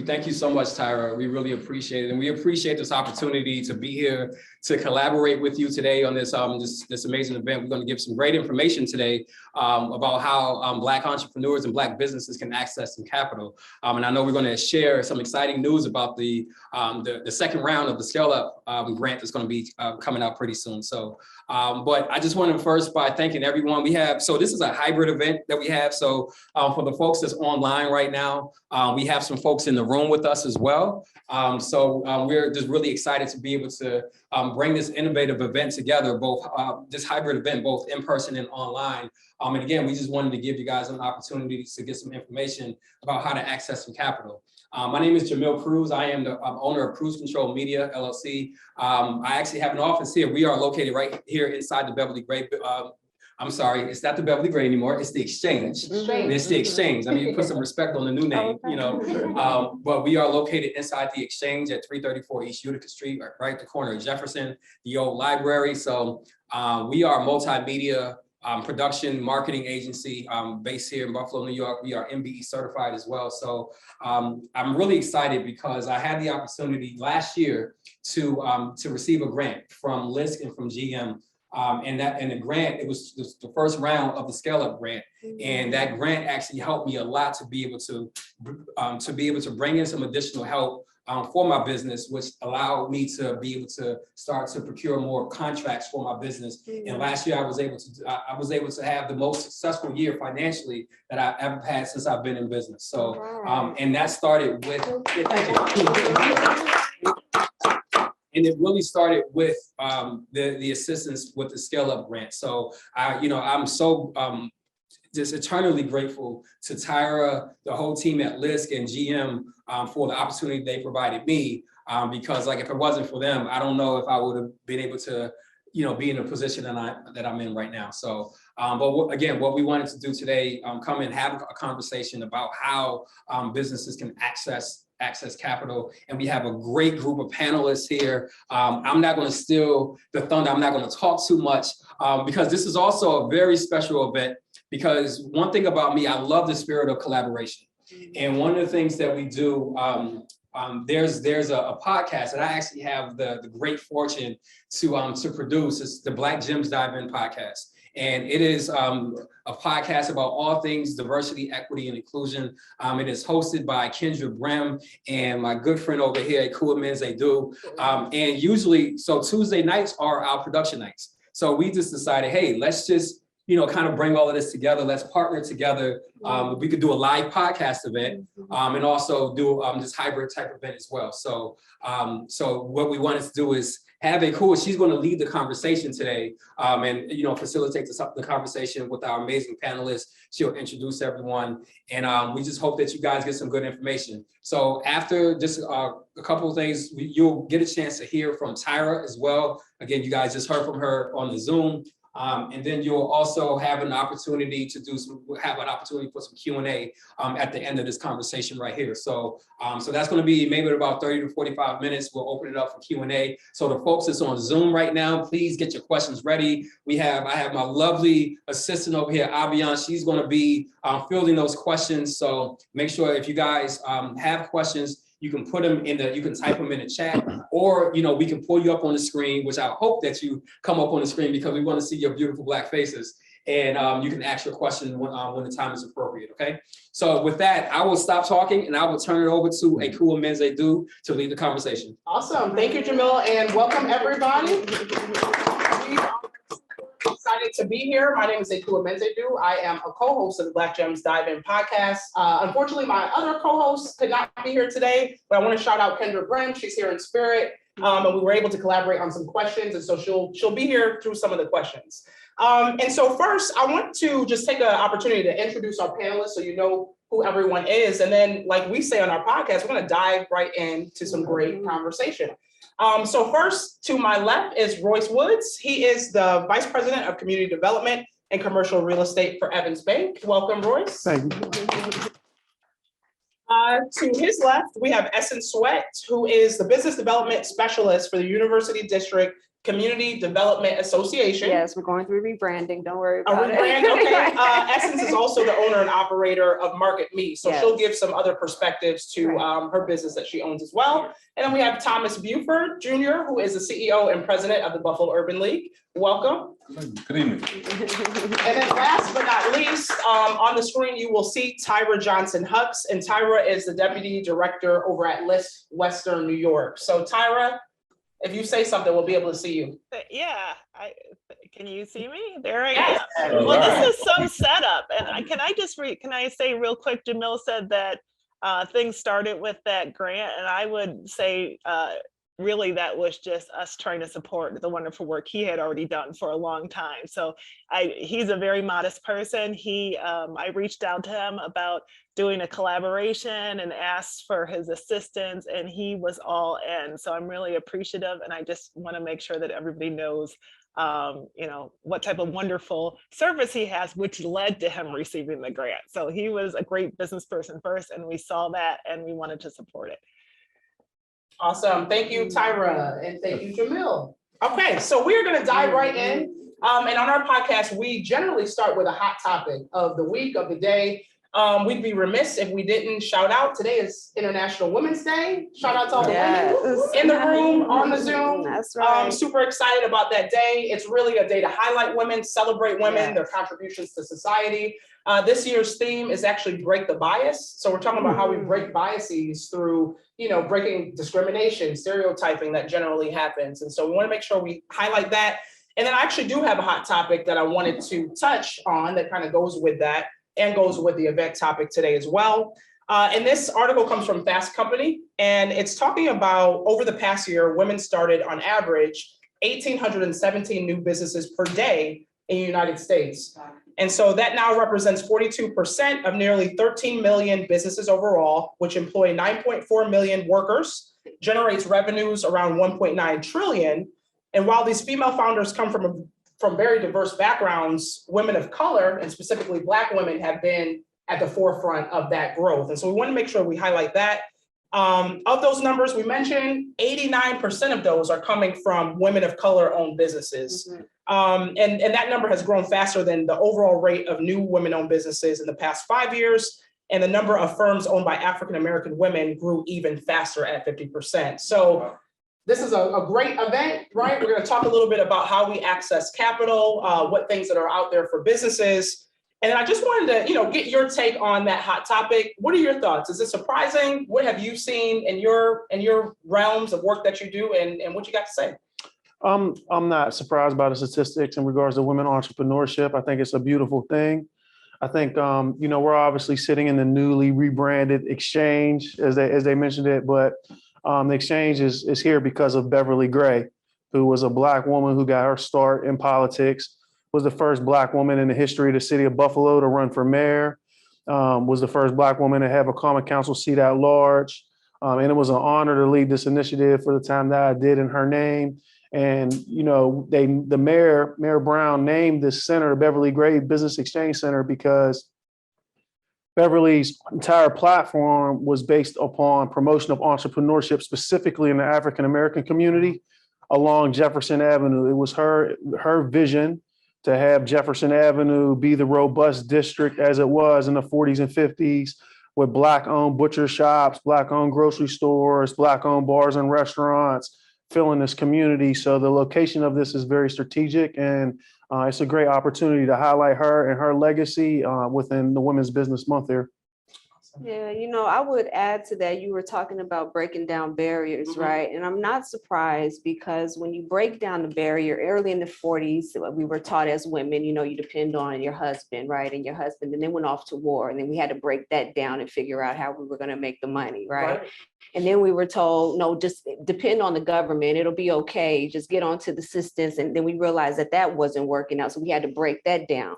Thank you so much, Tyra. We really appreciate it. And we appreciate this opportunity to be here to collaborate with you today on this this amazing event. We're going to give some great information today about how Black entrepreneurs and Black businesses can access some capital. And I know we're going to share some exciting news about the second round of the Scale Up grant that's going to be coming out pretty soon. So, but I just want to first by thanking everyone. So this is a hybrid event that we have. So for the folks that's online right now, we have some folks in the room with us as well. We're just really excited to be able to bring this innovative event together, both this hybrid event, both in person and online. And again, we just wanted to give you guys an opportunity to get some information about how to access some capital. My name is Jamil Cruz. I am the owner of Cruise Control Media, LLC. I actually have an office here. We are located right here inside the Beverly Gray. I'm sorry, it's not the Beverly Gray anymore. It's the Exchange. It's the Exchange. I mean, put some respect on the new name, you know. But we are located inside the Exchange at 334 East Utica Street, right at the corner of Jefferson, the old library. So we are a multimedia production marketing agency based here in Buffalo, New York. We are MBE certified as well. So I'm really excited because I had the opportunity last year to receive a grant from LISC and from GM. And the grant, it was the first round of the Scale Up grant, and that grant actually helped me a lot to be able to bring in some additional help for my business, which allowed me to be able to start to procure more contracts for my business. And last year I was able to have the most successful year financially that I've ever had since I've been in business. So and that started with and it really started with the assistance with the Scale Up grant. So I'm so just eternally grateful to Tyra, the whole team at LISC and GM for the opportunity they provided me. Because like if it wasn't for them, I don't know if I would have been able to, be in a position that I'm in right now. So, again, what we wanted to do today, come and have a conversation about how businesses can access capital. And we have a great group of panelists here. I'm not going to steal the thunder. I'm not going to talk too much because this is also a very special event, because one thing about me, I love the spirit of collaboration. And one of the things that we do, there's a podcast that I actually have the great fortune to produce. It's the Black Gems Dive In podcast. And it is a podcast about all things diversity, equity, and inclusion. It is hosted by Kendra Brem and my good friend over here at Cool Men's They Do. And usually, so Tuesday nights are our production nights. So we just decided, hey, let's just kind of bring all of this together. Let's partner together. We could do a live podcast event and also do this hybrid type event as well. So what we wanted to do is have a cool, she's going to lead the conversation today and, facilitate the conversation with our amazing panelists. She'll introduce everyone. And we just hope that you guys get some good information. So after just a couple of things, you'll get a chance to hear from Tyra as well. Again, you guys just heard from her on the Zoom. And then you'll also have an opportunity for some Q&A at the end of this conversation right here. So that's going to be maybe about 30 to 45 minutes. We'll open it up for Q&A. So the folks that's on Zoom right now, please get your questions ready. I have my lovely assistant over here, Avian. She's going to be fielding those questions. So make sure if you guys have questions, you can put them you can type them in the chat, or, we can pull you up on the screen, which I hope that you come up on the screen because we want to see your beautiful Black faces. And you can ask your question when the time is appropriate, okay? So with that, I will stop talking and I will turn it over to a Cool Men's They Do to lead the conversation. Awesome, thank you, Jamil, and welcome everybody. Excited to be here. My name is Akua Menzedu. I am a co-host of the Black Gems Dive In podcast. Unfortunately, my other co-host could not be here today, but I want to shout out Kendra Brem. She's here in spirit, and we were able to collaborate on some questions, and so she'll be here through some of the questions. And so first, I want to just take an opportunity to introduce our panelists so you know who everyone is, and then, like we say on our podcast, we're going to dive right into some great conversation. So first, to my left is Royce Woods. He is the Vice President of Community Development and Commercial Real Estate for Evans Bank. Welcome, Royce. Thank you. To his left, we have Essence Sweat, who is the Business Development Specialist for the University District Community Development Association. Yes, we're going through rebranding. Don't worry about it. Okay. Essence is also the owner and operator of Market Me. So she'll give some other perspectives to her business that she owns as well. And then we have Thomas Beauford Jr., who is the CEO and president of the Buffalo Urban League. Welcome. Good evening. And then last but not least, on the screen, you will see Tyra Johnson-Hucks, and Tyra is the deputy director over at LISC Western New York. So Tyra, if you say something, we'll be able to see you. Yeah, can you see me? There I am. Well, this is some setup, and can I say real quick? Jamil said that things started with that grant, and I would say really that was just us trying to support the wonderful work he had already done for a long time. So he's a very modest person. I reached out to him about doing a collaboration and asked for his assistance, and he was all in. So I'm really appreciative, and I just want to make sure that everybody knows what type of wonderful service he has, which led to him receiving the grant. So he was a great business person first, and we saw that and we wanted to support it. Awesome. Thank you, Tyra, and thank you, Jamil. Okay, so we're going to dive right in. And on our podcast, we generally start with a hot topic of the week, of the day. We'd be remiss if we didn't shout out. Today is International Women's Day. Shout out to all the women in the room, on the Zoom. That's right. Super excited about that day. It's really a day to highlight women, celebrate women, their contributions to society. This year's theme is actually break the bias. So we're talking about how we break biases through, breaking discrimination, stereotyping that generally happens. And so we want to make sure we highlight that. And then I actually do have a hot topic that I wanted to touch on that kind of goes with that and goes with the event topic today as well. And this article comes from Fast Company, and it's talking about over the past year, women started on average 1,817 new businesses per day in the United States. And so that now represents 42% of nearly 13 million businesses overall, which employ 9.4 million workers, generates revenues around 1.9 trillion. And while these female founders come from very diverse backgrounds, women of color, and specifically Black women, have been at the forefront of that growth. And so we want to make sure we highlight that. Of those numbers we mentioned, 89% of those are coming from women of color owned businesses. And that number has grown faster than the overall rate of new women owned businesses in the past 5 years. And the number of firms owned by African-American women grew even faster at 50%. So this is a great event, right? We're going to talk a little bit about how we access capital, what things that are out there for businesses. And I just wanted to, get your take on that hot topic. What are your thoughts? Is it surprising? What have you seen in your realms of work that you do, and what you got to say? I'm not surprised by the statistics in regards to women entrepreneurship. I think it's a beautiful thing. I think, we're obviously sitting in the newly rebranded Exchange, as they mentioned it, but the Exchange is here because of Beverly Gray, who was a Black woman who got her start in politics, was the first Black woman in the history of the city of Buffalo to run for mayor, was the first Black woman to have a common council seat at large. And it was an honor to lead this initiative for the time that I did in her name. And, Mayor Brown named this center, Beverly Gray Business Exchange Center, because Beverly's entire platform was based upon promotion of entrepreneurship, specifically in the African-American community along Jefferson Avenue. It was her vision to have Jefferson Avenue be the robust district as it was in the 40s and 50s, with Black-owned butcher shops, Black-owned grocery stores, Black-owned bars and restaurants filling this community. So the location of this is very strategic, and it's a great opportunity to highlight her and her legacy within the Women's Business Month here. Yeah, I would add to that. You were talking about breaking down barriers, right? And I'm not surprised, because when you break down the barrier early in the 40s, we were taught as women, you depend on your husband, right? And your husband, and then went off to war. And then we had to break that down and figure out how we were going to make the money, right? And then we were told, no, just depend on the government. It'll be okay. Just get onto the assistance. And then we realized that wasn't working out. So we had to break that down.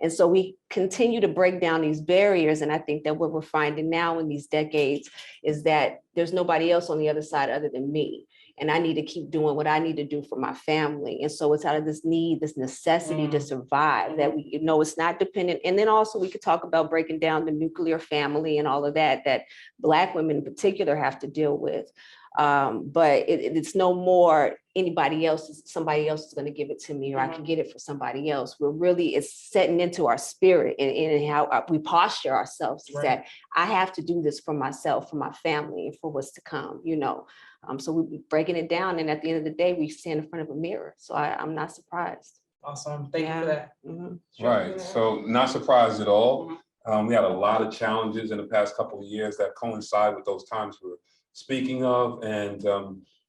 And so we continue to break down these barriers. And I think that what we're finding now in these decades is that there's nobody else on the other side other than me. And I need to keep doing what I need to do for my family. And so it's out of this need, this necessity to survive that we, you know, it's not dependent. And then also we could talk about breaking down the nuclear family and all of that, that Black women in particular have to deal with. But it's no more anybody else, somebody else is going to give it to me, or I can get it for somebody else. We're really, it's setting into our spirit and how we posture ourselves, is that I have to do this for myself, for my family, and for what's to come, you know. So we're breaking it down, and at the end of the day, we stand in front of a mirror. So I'm not surprised. Awesome, thank you for that. Right, so not surprised at all. We had a lot of challenges in the past couple of years that coincide with those times we're speaking of, and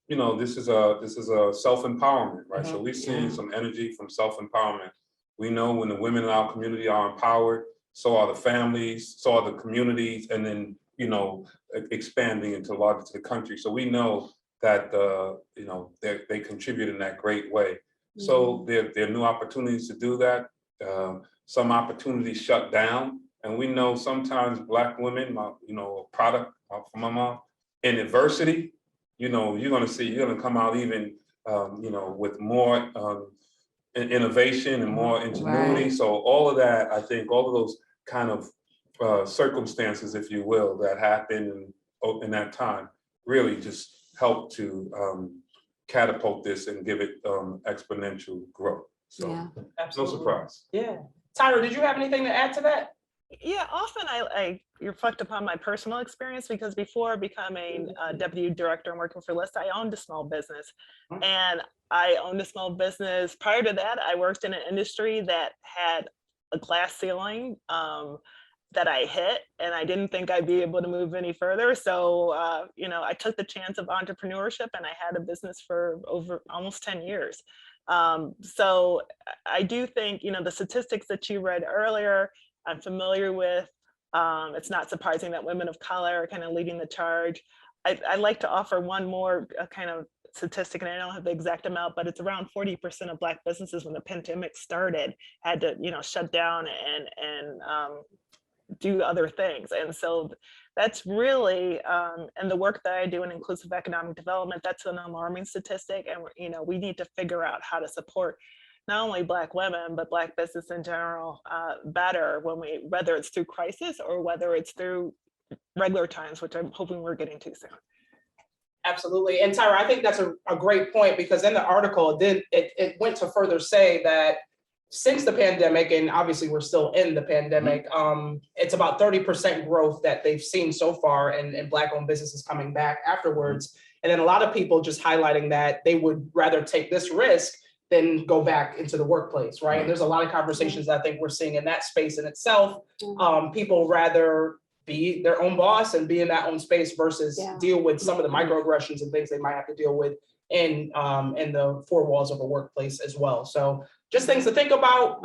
you know, this is a self-empowerment, right? So we've seen some energy from self-empowerment. We know when the women in our community are empowered, so are the families, so are the communities, and then, you know, expanding into the country. So we know that you know, they contribute in that great way. So there are new opportunities to do that. Some opportunities shut down, and we know sometimes Black women, you know, a product from my mom, in adversity, you know, you're gonna come out even, you know, with more innovation and more ingenuity. Right. So all of that, I think, all of those kind of circumstances, if you will, that happened in that time, really just help to catapult this and give it exponential growth. So no surprise. Yeah. Tyra, did you have anything to add to that? Yeah, often I reflect upon my personal experience, because before becoming deputy director and working for LISC, I owned a small business. And I owned a small business. Prior to that, I worked in an industry that had a glass ceiling that I hit, and I didn't think I'd be able to move any further. So, you know, I took the chance of entrepreneurship, and I had a business for over almost 10 years. So I do think, you know, the statistics that you read earlier, I'm familiar with. It's not surprising that women of color are kind of leading the charge. I'd like to offer one more kind of statistic, and I don't have the exact amount, but it's around 40% of Black businesses when the pandemic started had to, you know, shut down and do other things. And so that's really, and the work that I do in inclusive economic development, that's an alarming statistic. And, you know, we need to figure out how to support not only Black women, but Black business in general better whether it's through crisis or whether it's through regular times, which I'm hoping we're getting to soon. Absolutely. And Tyra, I think that's a great point, because in the article, then it went to further say that since the pandemic, and obviously we're still in the pandemic, it's about 30% growth that they've seen so far in Black-owned businesses coming back afterwards. And then a lot of people just highlighting that they would rather take this risk than go back into the workplace, right? And there's a lot of conversations I think we're seeing in that space in itself. People rather be their own boss and be in that own space versus deal with some of the microaggressions and things they might have to deal with in the four walls of a workplace as well. So just things to think about.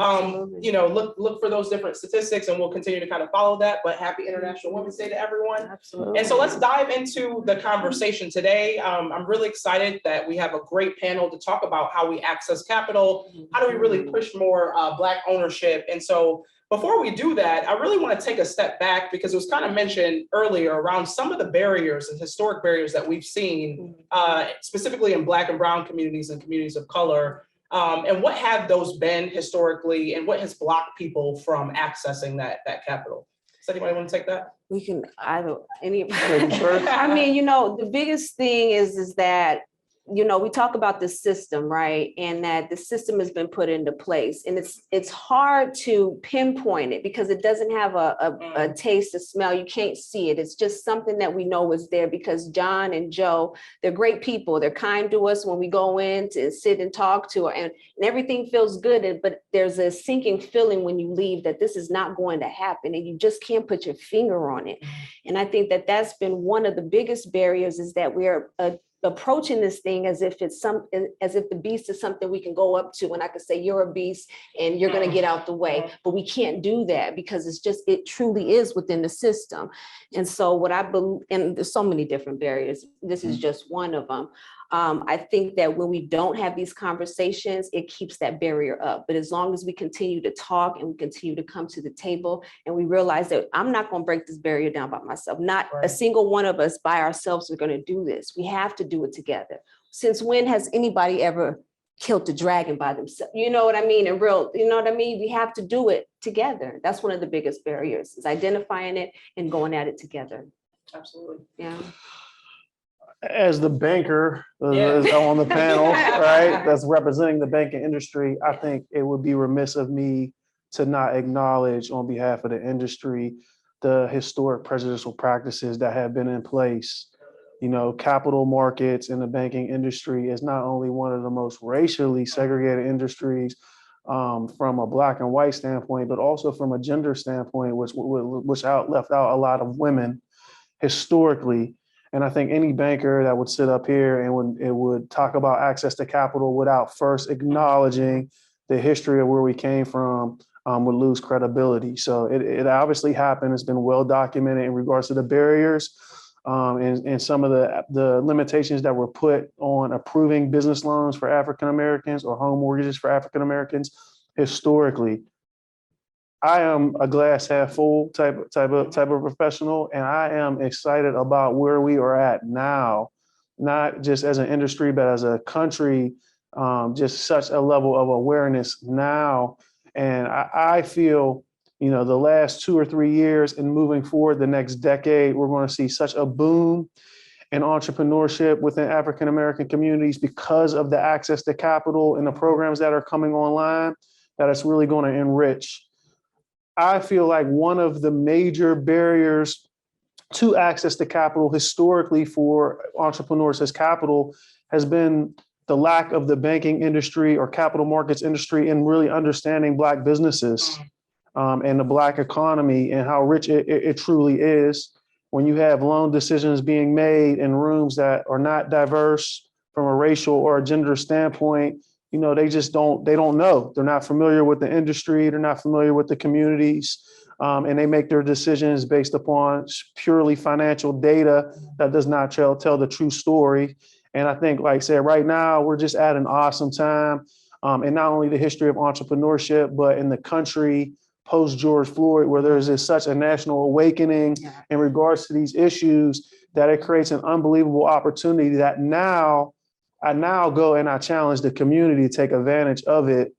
You know, look for those different statistics, and we'll continue to kind of follow that. But happy International Women's Day to everyone. Absolutely. And so let's dive into the conversation today. I'm really excited that we have a great panel to talk about how we access capital. How do we really push more Black ownership? And so before we do that, I really want to take a step back, because it was kind of mentioned earlier around some of the barriers and historic barriers that we've seen, specifically in Black and Brown communities and communities of color. And what have those been historically, and what has blocked people from accessing that capital? Does anybody want to take that? We can either, I mean, you know, the biggest thing is that, you know, we talk about the system, right? And that the system has been put into place, and it's hard to pinpoint it because it doesn't have a taste, a smell. You can't see it. It's just something that we know is there because John and Joe, they're great people. They're kind to us when we go in to sit and talk to her, and everything feels good. But there's a sinking feeling when you leave that this is not going to happen, and you just can't put your finger on it. And I think that that's been one of the biggest barriers, is that we're approaching this thing as if as if the beast is something we can go up to, and I could say you're a beast and you're going to get out the way, but we can't do that because it truly is within the system. And so what I believe, and there's so many different barriers, this is just one of them. I think that when we don't have these conversations, it keeps that barrier up. But as long as we continue to talk and we continue to come to the table and we realize that I'm not going to break this barrier down by myself, not a single one of us by ourselves are going to do this. We have to do it together. Since when has anybody ever killed a dragon by themselves? You know what I mean? And real, you know what I mean? We have to do it together. That's one of the biggest barriers, is identifying it and going at it together. Absolutely. Yeah. As the banker on the panel, right, that's representing the banking industry, I think it would be remiss of me to not acknowledge on behalf of the industry the historic prejudicial practices that have been in place. You know, capital markets in the banking industry is not only one of the most racially segregated industries from a Black and white standpoint, but also from a gender standpoint, which left out a lot of women historically. And I think any banker that would sit up here and would talk about access to capital without first acknowledging the history of where we came from would lose credibility. So it obviously happened. It's been well documented in regards to the barriers and some of the limitations that were put on approving business loans for African Americans or home mortgages for African Americans historically. I am a glass half full type of professional, and I am excited about where we are at now, not just as an industry, but as a country, just such a level of awareness now. And I feel, you know, the last 2 or 3 years and moving forward the next decade, we're going to see such a boom in entrepreneurship within African American communities because of the access to capital and the programs that are coming online, that it's really going to enrich. I feel like one of the major barriers to access to capital historically for entrepreneurs as capital has been the lack of the banking industry or capital markets industry in really understanding Black businesses and the Black economy and how rich it truly is. When you have loan decisions being made in rooms that are not diverse from a racial or a gender standpoint, you know, they don't know. They're not familiar with the industry. They're not familiar with the communities. And they make their decisions based upon purely financial data that does not tell the true story. And I think, like I said, right now, we're just at an awesome time. And not only the history of entrepreneurship, but in the country post George Floyd, where there's such a national awakening in regards to these issues, that it creates an unbelievable opportunity that I now go and I challenge the community to take advantage of it.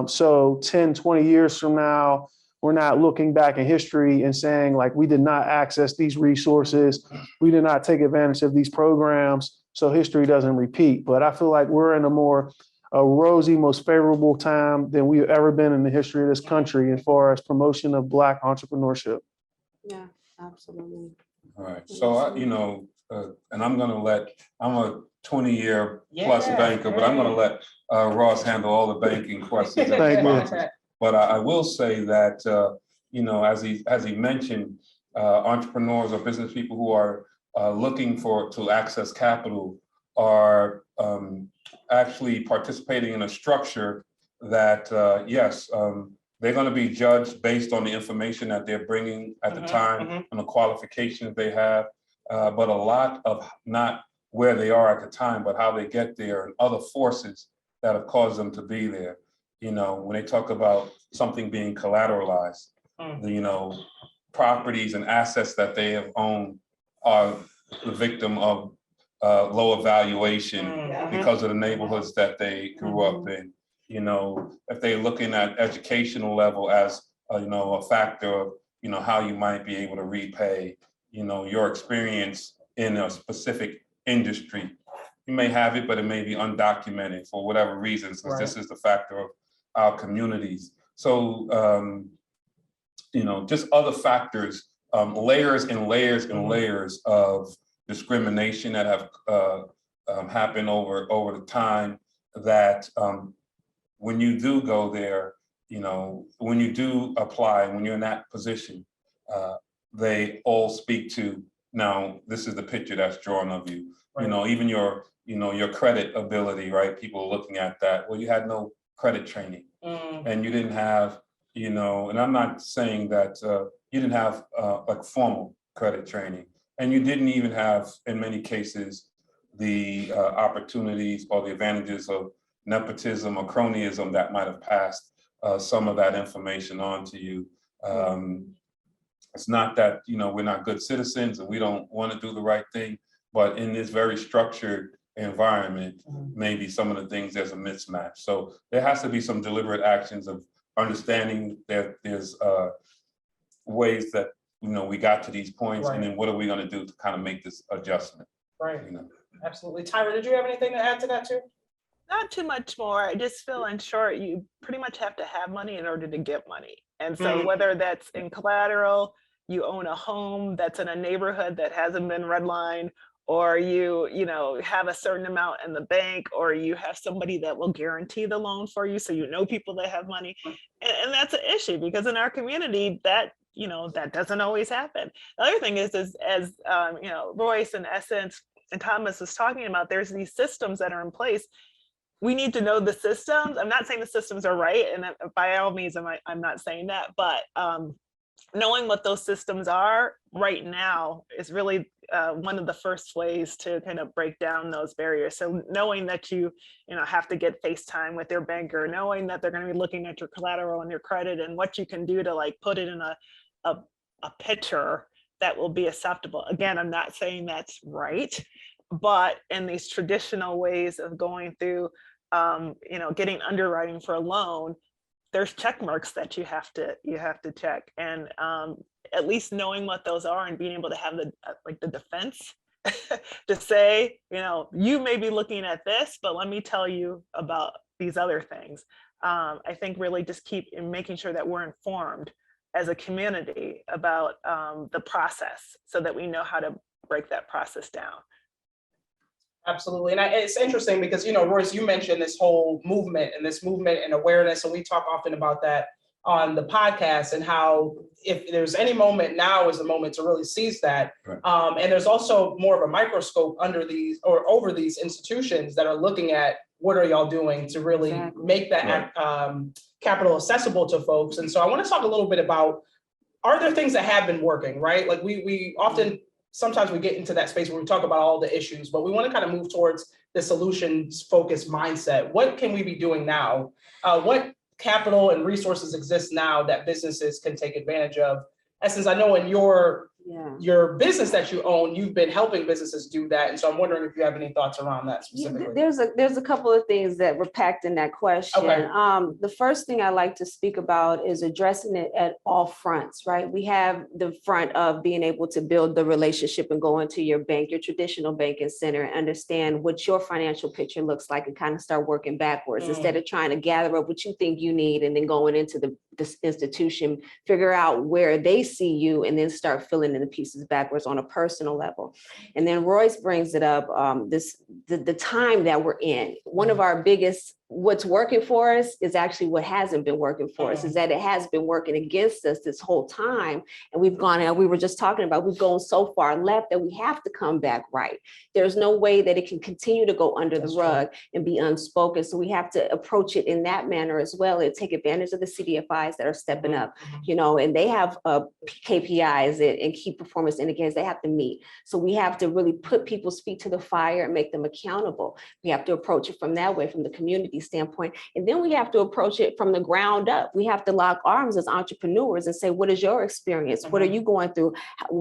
So 10, 20 years from now, we're not looking back in history and saying like, we did not access these resources. We did not take advantage of these programs. So history doesn't repeat. But I feel like we're in a rosy, most favorable time than we've ever been in the history of this country as far as promotion of Black entrepreneurship. Yeah, absolutely. All right. So, and I'm a 20-year plus banker, but I'm going to let Ross handle all the banking questions and responses. But I will say that, as he mentioned, entrepreneurs or business people who are looking to access capital are actually participating in a structure that, they're going to be judged based on the information that they're bringing at the time and the qualifications they have, but a lot of not where they are at the time, but how they get there and other forces that have caused them to be there. You know, when they talk about something being collateralized, properties and assets that they have owned are the victim of lower valuation because of the neighborhoods that they grew up in. You know, if they're looking at educational level as, a factor of, how you might be able to repay, your experience in a specific industry. You may have it, but it may be undocumented for whatever reasons, because this is the factor of our communities. So, just other factors, layers and layers and layers of discrimination that have happened over the time that when you do go there, when you do apply, when you're in that position, they all speak to, now this is the picture that's drawn of you, even your credit ability, right? People are looking at that. Well, you had no credit training and you didn't have, and I'm not saying that you didn't have like formal credit training, and you didn't even have, in many cases, the opportunities or the advantages of nepotism or cronyism that might have passed some of that information on to you. It's not that, you know, we're not good citizens and we don't want to do the right thing, but in this very structured environment, maybe some of the things there's a mismatch. So there has to be some deliberate actions of understanding that there's ways that, you know, we got to these points, and then what are we going to do to kind of make this adjustment? Right. You know? Absolutely. Tyra, did you have anything to add to that too? Not too much more. I just feel in short, you pretty much have to have money in order to get money. And so whether that's in collateral, you own a home that's in a neighborhood that hasn't been redlined, or you know, have a certain amount in the bank, or you have somebody that will guarantee the loan for you. So you know people that have money. And that's an issue because in our community that, you know, that doesn't always happen. The other thing is as you know, Royce and Essence and Thomas was talking about, there's these systems that are in place. We need to know the systems. I'm not saying the systems are right, and by all means, I'm not saying that, but knowing what those systems are right now is really one of the first ways to kind of break down those barriers. So knowing that you know, have to get FaceTime with your banker, knowing that they're going to be looking at your collateral and your credit and what you can do to like put it in a picture that will be acceptable. Again, I'm not saying that's right, but in these traditional ways of going through, you know, getting underwriting for a loan, there's check marks that you have to check, and at least knowing what those are and being able to have the like the defense to say, you know, you may be looking at this, but let me tell you about these other things. I think really just keep making sure that we're informed as a community about the process so that we know how to break that process down. Absolutely. And it's interesting because, you know, Royce, you mentioned this whole movement and awareness. And we talk often about that on the podcast and how if there's any moment, now is the moment to really seize that. Right. And there's also more of a microscope under these or over these institutions that are looking at what are y'all doing to really make that capital accessible to folks. And so I want to talk a little bit about, are there things that have been working, right? Like we often, sometimes we get into that space where we talk about all the issues, but we want to kind of move towards the solutions focused mindset. What can we be doing now? What capital and resources exist now that businesses can take advantage of? Essence, I know in your business that you own, you've been helping businesses do that. And so I'm wondering if you have any thoughts around that specifically. There's a couple of things that were packed in that question. Okay. The first thing I like to speak about is addressing it at all fronts, right? We have the front of being able to build the relationship and go into your bank, your traditional banking center, and understand what your financial picture looks like and kind of start working backwards instead of trying to gather up what you think you need and then going into this institution, figure out where they see you and then start filling in the pieces backwards on a personal level. And then Royce brings it up, the time that we're in. One of our biggest, what's working for us is actually what hasn't been working for us, is that it has been working against us this whole time. And we've gone, and we were just talking about, we've gone so far left that we have to come back right. There's no way that it can continue to go under the rug and be unspoken. So we have to approach it in that manner as well and take advantage of the CDFIs that are stepping up, you know, and they have KPIs and key performance indicators they have to meet. So we have to really put people's feet to the fire and make them accountable. We have to approach it from that way, from the community standpoint. And then we have to approach it from the ground up. We have to lock arms as entrepreneurs and say, what is your experience? What are you going through?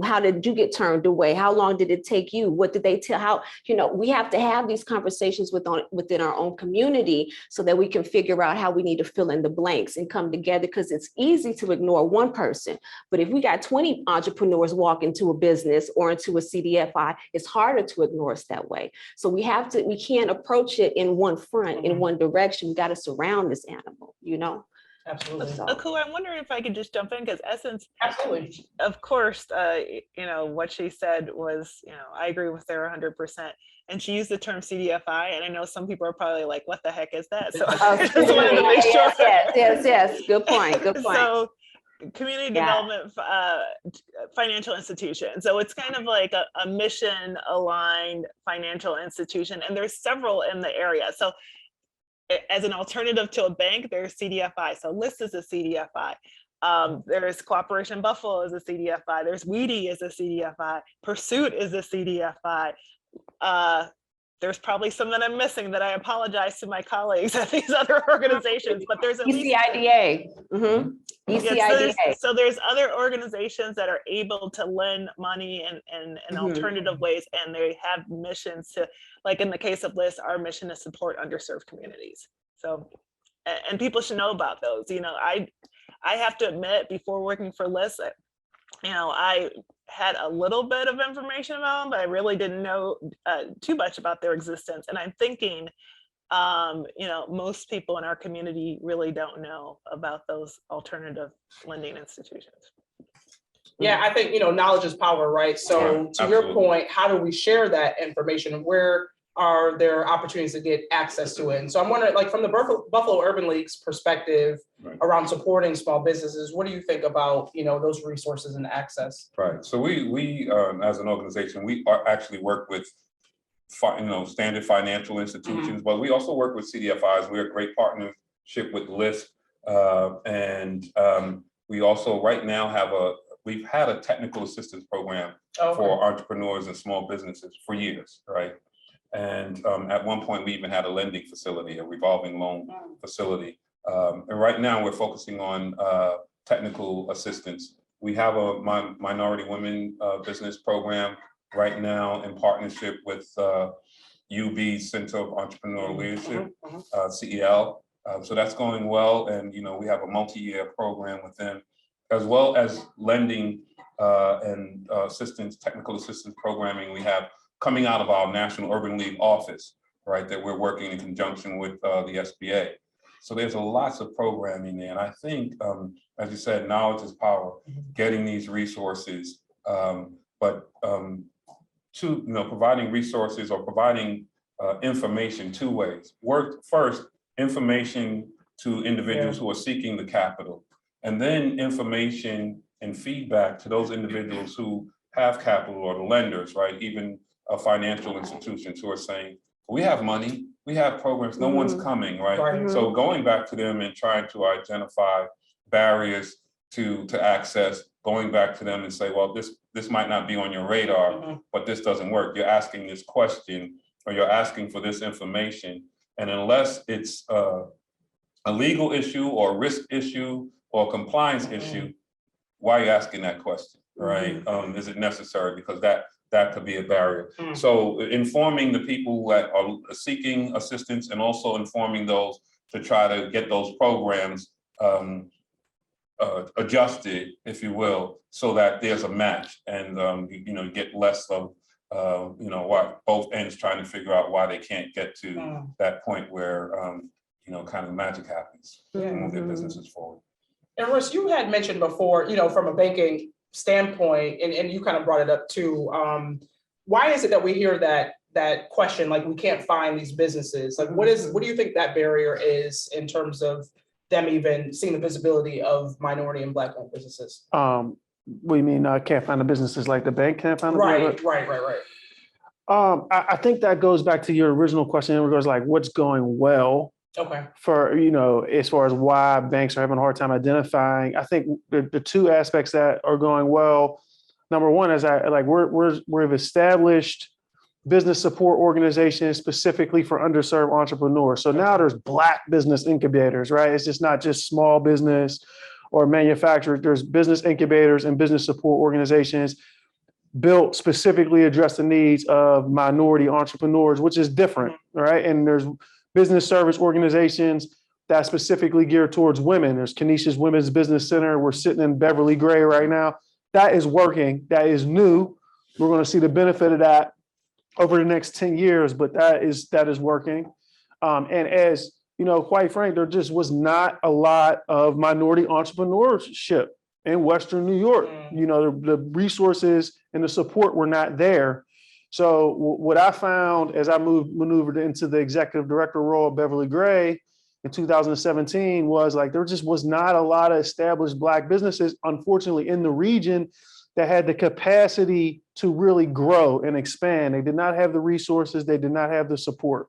How did you get turned away? How long did it take you? What did they tell? How, you know, we have to have these conversations within our own community so that we can figure out how we need to fill in the blanks and come together, because it's easy to ignore one person. But if we got 20 entrepreneurs walk into a business or into a CDFI, it's harder to ignore us that way. So we can't approach it in one front, in one direction. We got to surround this animal, you know? Absolutely. Cool. I'm wondering if I could just jump in, because Essence, absolutely, of course, you know, what she said was, you know, I agree with her 100%. And she used the term CDFI, and I know some people are probably like, what the heck is that? So I just wanted to make sure. Yes. Good point. So community development financial institution. So it's kind of like a mission aligned financial institution. And there's several in the area. So as an alternative to a bank, there's CDFI. So LISC is a CDFI. There's Cooperation Buffalo is a CDFI. There's Weedy is a CDFI. Pursuit is a CDFI. there's probably some that I'm missing that I apologize to my colleagues at these other organizations, but there's at least ECIDA. ECIDA. so there's other organizations that are able to lend money in alternative ways, and they have missions to, like in the case of LISC, our mission is support underserved communities. So, and people should know about those. You know, I have to admit, before working for LISC, you know, I had a little bit of information about them, but I really didn't know too much about their existence. And I'm thinking, you know, most people in our community really don't know about those alternative lending institutions. Yeah, I think, you know, knowledge is power, right? So to your point, how do we share that information? Where are there opportunities to get access to it? And so I'm wondering, like from the Buffalo Urban League's perspective around supporting small businesses, what do you think about, you know, those resources and access? Right. So we as an organization, we actually work with standard financial institutions, but we also work with CDFIs. We're a great partnership with LISC, and we also right now we've had a technical assistance program for entrepreneurs and small businesses for years, right? And at one point, we even had a lending facility, a revolving loan facility. And right now, we're focusing on technical assistance. We have a minority women business program right now in partnership with UB Center of Entrepreneurial Leadership, CEL. So that's going well. And, you know, we have a multi-year program with them, as well as lending and technical assistance programming we have coming out of our National Urban League office, right, that we're working in conjunction with the SBA. So there's lots of programming there. And I think, as you said, knowledge is power, getting these resources, but providing resources or providing information two ways. First, information to individuals who are seeking the capital, and then information and feedback to those individuals who have capital or the lenders, right? Even financial institutions who are saying, we have money, we have programs, no one's coming, right? So going back to them and trying to identify barriers to access, going back to them and say, well, this might not be on your radar, but this doesn't work. You're asking this question or you're asking for this information. And unless it's a legal issue or risk issue or compliance issue, why are you asking that question, right? Is it necessary? Because that could be a barrier. So informing the people that are seeking assistance and also informing those to try to get those programs adjusted, if you will, so that there's a match and get less of what both ends trying to figure out why they can't get to that point where kind of magic happens to move their businesses forward. And Royce, you had mentioned before, from a banking standpoint, and you kind of brought it up too. Why is it that we hear that question, like we can't find these businesses? Like what do you think that barrier is in terms of them even seeing the visibility of minority and Black owned businesses? What do you mean can't find the businesses like the bank can't find them? Right. I think that goes back to your original question in regards like what's going well. Okay. For, as far as why banks are having a hard time identifying, I think the two aspects that are going well, number one is we've established business support organizations specifically for underserved entrepreneurs. So now there's Black business incubators, right? It's just not just small business or manufacturer. There's business incubators and business support organizations built specifically address the needs of minority entrepreneurs, which is different, right? And there's business service organizations that specifically geared towards women. There's Kenesha's Women's Business Center. We're sitting in Beverly Gray right now. That is working. That is new. We're going to see the benefit of that over the next 10 years, but that is working. And as quite frank, there just was not a lot of minority entrepreneurship in Western New York. The resources and the support were not there. So what I found as I maneuvered into the executive director role at Beverly Gray in 2017 was like there just was not a lot of established Black businesses, unfortunately, in the region that had the capacity to really grow and expand. They did not have the resources. They did not have the support.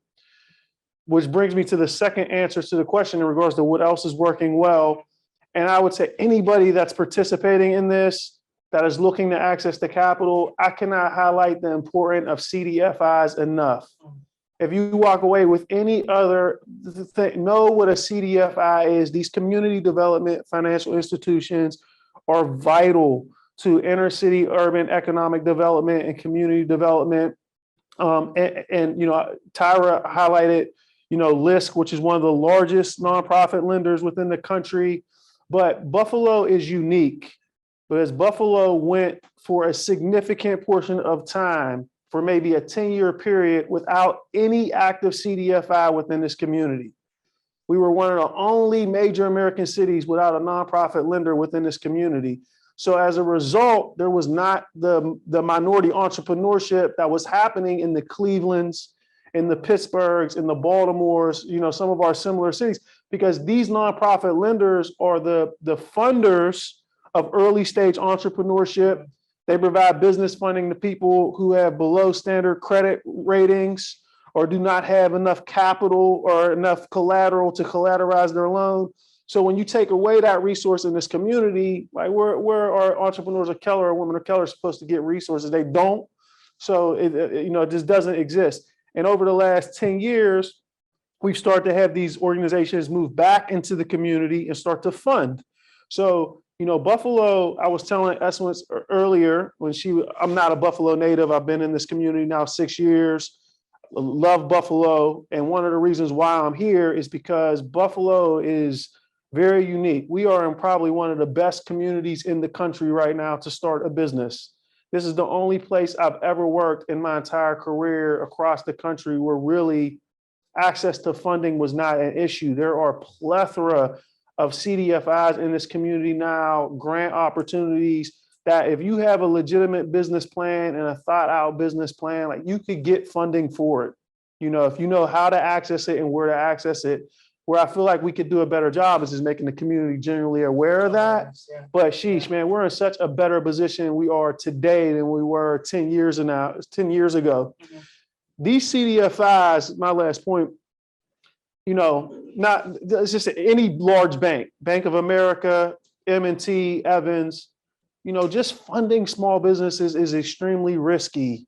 Which brings me to the second answer to the question in regards to what else is working well. And I would say anybody that's participating in this, that is looking to access the capital, I cannot highlight the importance of CDFIs enough. If you walk away with any other thing, know what a CDFI is. These community development financial institutions are vital to inner city urban economic development and community development. And you know, Tyra highlighted, you know, LISC, which is one of the largest nonprofit lenders within the country. But Buffalo is unique because Buffalo went for a significant portion of time for maybe a 10-year period without any active CDFI within this community. We were one of the only major American cities without a nonprofit lender within this community. So as a result, there was not the minority entrepreneurship that was happening in the Clevelands, in the Pittsburghs, in the Baltimores, you know, some of our similar cities, because these nonprofit lenders are the funders of early stage entrepreneurship. They provide business funding to people who have below standard credit ratings or do not have enough capital or enough collateral to collateralize their loan. So when you take away that resource in this community, like where are entrepreneurs of color or women of color supposed to get resources? They don't. So it just doesn't exist. And over the last 10 years, we've started to have these organizations move back into the community and start to fund. So, you know, Buffalo, I was telling Essence earlier when I'm not a Buffalo native. I've been in this community now 6 years, love Buffalo. And one of the reasons why I'm here is because Buffalo is very unique. We are in probably one of the best communities in the country right now to start a business. This is the only place I've ever worked in my entire career across the country where really access to funding was not an issue. There are a plethora of CDFIs in this community now, grant opportunities that if you have a legitimate business plan and a thought out business plan, like you could get funding for it. You know, if you know how to access it and where to access it. Where I feel like we could do a better job is just making the community generally aware of that. But sheesh, man, we're in such a better position we are today than we were 10 years ago. Mm-hmm. These CDFIs, my last point, you know, it's just any large bank, Bank of America, M&T, Evans, you know, just funding small businesses is extremely risky.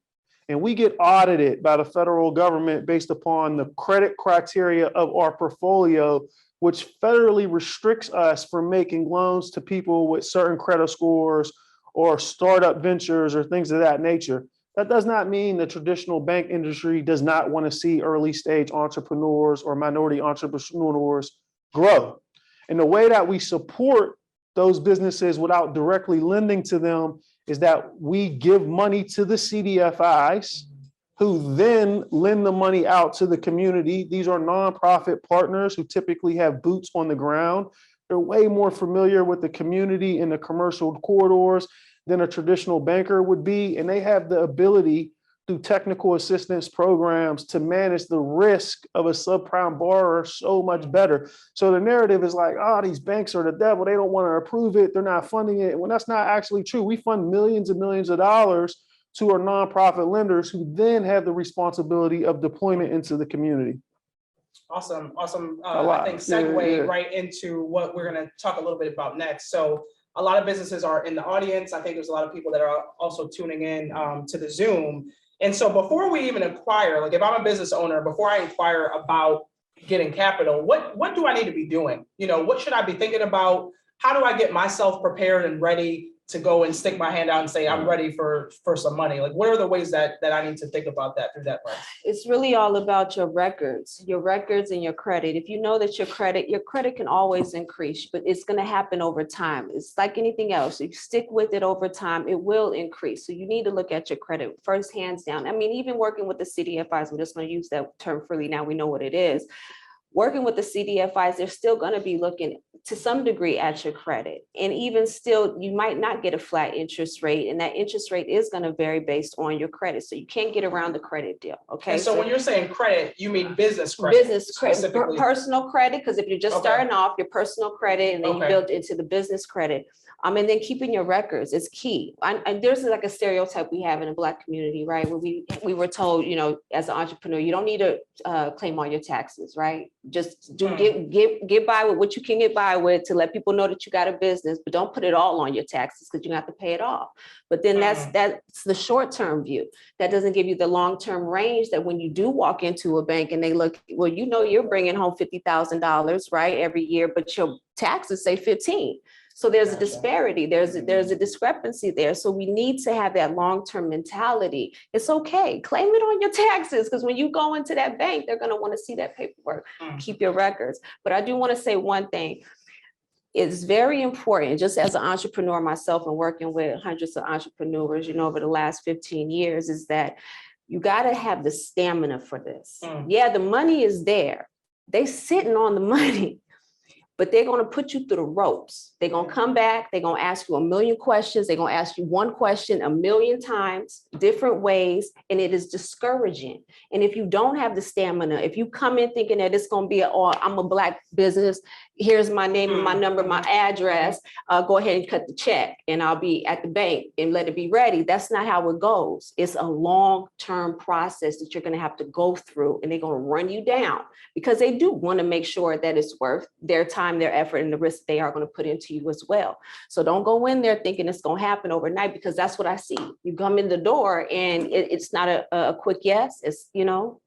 And we get audited by the federal government based upon the credit criteria of our portfolio, which federally restricts us from making loans to people with certain credit scores or startup ventures or things of that nature. That does not mean the traditional bank industry does not want to see early stage entrepreneurs or minority entrepreneurs grow. And the way that we support those businesses without directly lending to them is that we give money to the CDFIs who then lend the money out to the community. These are nonprofit partners who typically have boots on the ground. They're way more familiar with the community and the commercial corridors than a traditional banker would be. And they have the ability through technical assistance programs to manage the risk of a subprime borrower so much better. So the narrative is like, oh, these banks are the devil. They don't want to approve it. They're not funding it. When that's not actually true. We fund millions and millions of dollars to our nonprofit lenders who then have the responsibility of deployment into the community. Awesome. I think segue right into what we're going to talk a little bit about next. So a lot of businesses are in the audience. I think there's a lot of people that are also tuning in to the Zoom. And so before we even inquire, like if I'm a business owner, before I inquire about getting capital, what do I need to be doing? You know, what should I be thinking about? How do I get myself prepared and ready to go and stick my hand out and say, I'm ready for some money? Like, what are the ways that I need to think about that through that lens? It's really all about your records and your credit. If you know that your credit can always increase, but it's going to happen over time. It's like anything else. If you stick with it over time, it will increase. So you need to look at your credit first, hands down. I mean, even working with the CDFIs, we're just going to use that term freely. Now we know what it is. Working with the CDFIs, they're still going to be looking to some degree at your credit. And even still, you might not get a flat interest rate. And that interest rate is going to vary based on your credit. So you can't get around the credit deal. Okay. And so when you're saying credit, you mean business credit? Business credit, personal credit. Because if you're just starting off, your personal credit, and then you build into the business credit. And then keeping your records is key. And there's like a stereotype we have in the Black community, right? Where we were told, you know, as an entrepreneur, you don't need to claim all your taxes, right? Just get by with what you can get by with to let people know that you got a business, but don't put it all on your taxes because you have to pay it off. But then that's the short-term view. That doesn't give you the long-term range that when you do walk into a bank and they look, well, you know, you're bringing home $50,000, right, every year, but your taxes say 15. So there's a disparity, there's a discrepancy there. So we need to have that long-term mentality. It's okay, claim it on your taxes, because when you go into that bank, they're gonna wanna see that paperwork, keep your records. But I do wanna say one thing. It's very important, just as an entrepreneur myself and working with hundreds of entrepreneurs, you know, over the last 15 years, is that you gotta have the stamina for this. Yeah, the money is there. They sitting on the money. But they're going to put you through the ropes. They're going to come back. They're going to ask you a million questions. They're going to ask you one question a million times, different ways, and it is discouraging. And if you don't have the stamina, if you come in thinking that it's going to be, I'm a Black business, here's my name and my number, my address, go ahead and cut the check and I'll be at the bank and let it be ready. That's not how it goes. It's a long-term process that you're going to have to go through, and they're going to run you down because they do want to make sure that it's worth their time, their effort, and the risk they are going to put into you as well. So don't go in there thinking it's going to happen overnight, because that's what I see. You come in the door and it's not a quick yes. It's, you know,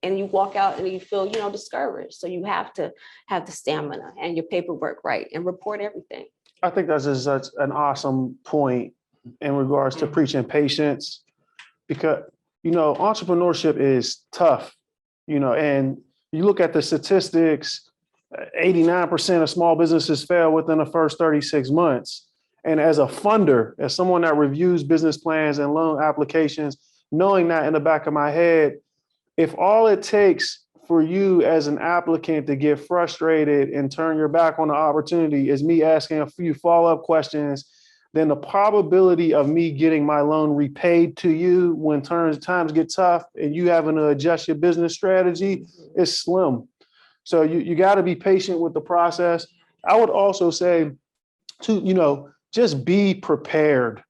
and you walk out and you feel, you know, discouraged. So you have to have the stamina and your paperwork right and report everything. I think that's just such an awesome point in regards to preaching patience, because, you know, entrepreneurship is tough, you know, and you look at the statistics, 89% of small businesses fail within the first 36 months. And as a funder, as someone that reviews business plans and loan applications, knowing that in the back of my head, if all it takes for you as an applicant to get frustrated and turn your back on the opportunity is me asking a few follow-up questions, then the probability of me getting my loan repaid to you when times get tough and you having to adjust your business strategy is slim. So you got to be patient with the process. I would also say to, you know, just be prepared.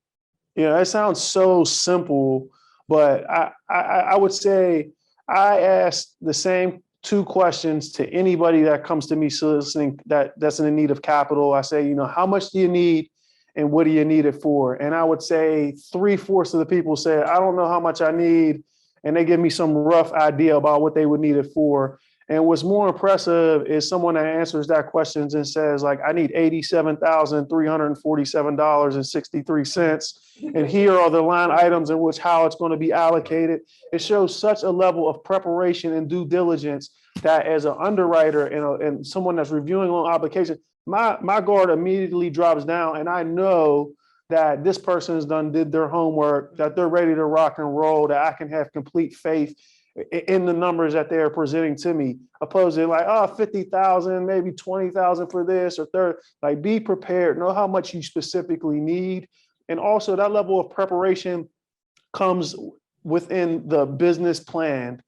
You know, it sounds so simple, but I would say I ask the same two questions to anybody that comes to me soliciting that's in need of capital. I say, you know, how much do you need and what do you need it for? And I would say 3/4 of the people say, I don't know how much I need. And they give me some rough idea about what they would need it for. And what's more impressive is someone that answers that questions and says, like, I need $87,347.63. And here are the line items in which how it's going to be allocated. It shows such a level of preparation and due diligence that as an underwriter and someone that's reviewing loan application, my guard immediately drops down, and I know that this person has did their homework, that they're ready to rock and roll, that I can have complete faith in the numbers that they're presenting to me, opposed to like, oh, 50,000, maybe 20,000 for this or third. Like, be prepared, know how much you specifically need. And also that level of preparation comes within the business plan.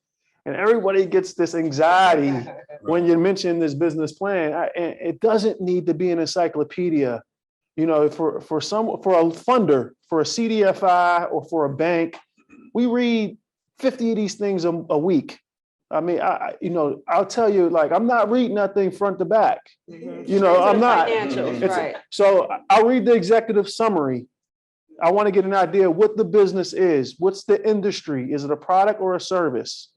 And everybody gets this anxiety when you mention this business plan. And it doesn't need to be an encyclopedia. You know, for a funder, for a CDFI or for a bank, we read 50 of these things a week. I mean, I'll tell you, like, I'm not reading nothing front to back. You know, I'm not. Right. So I'll read the executive summary. I want to get an idea of what the business is. What's the industry? Is it a product or a service?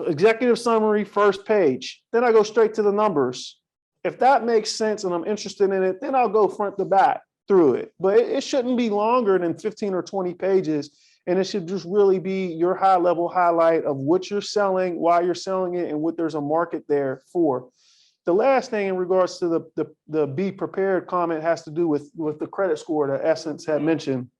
Executive summary, first page. Then I go straight to the numbers. If that makes sense and I'm interested in it, then I'll go front to back through it. But it shouldn't be longer than 15 or 20 pages. And it should just really be your high level highlight of what you're selling, why you're selling it, and what there's a market there for. The last thing in regards to the be prepared comment has to do with the credit score that Essence had mentioned.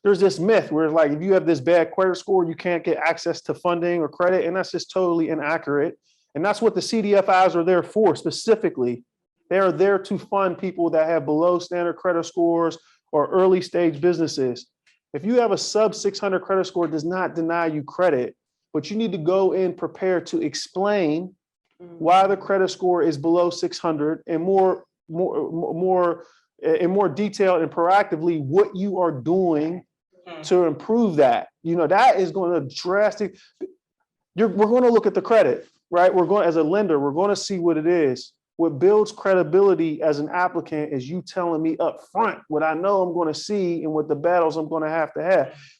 There's this myth where, like, if you have this bad credit score, you can't get access to funding or credit, and that's just totally inaccurate. And that's what the CDFIs are there for specifically. They are there to fund people that have below standard credit scores or early stage businesses. If you have a sub 600 credit score, it does not deny you credit, but you need to go in prepared to explain why the credit score is below 600 and more detailed and proactively what you are doing to improve that. You know, that is going to we're going to look at the credit, right? We're going, as a lender, we're going to see what it is. What builds credibility as an applicant is you telling me up front what I know I'm going to see and what the battles I'm going to have.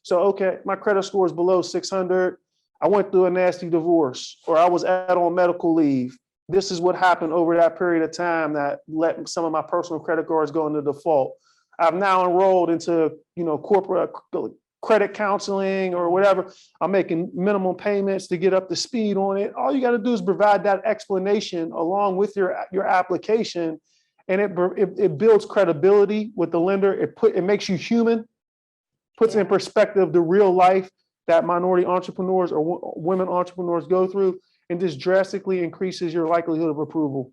So, okay, my credit score is below 600. I went through a nasty divorce, or I was out on medical leave. This is what happened over that period of time that let some of my personal credit cards go into default. I've now enrolled into, corporate credit counseling or whatever. I'm making minimum payments to get up to speed on it. All you got to do is provide that explanation along with your application, and it builds credibility with the lender. It makes you human, puts in perspective the real life that minority entrepreneurs or women entrepreneurs go through, and just drastically increases your likelihood of approval.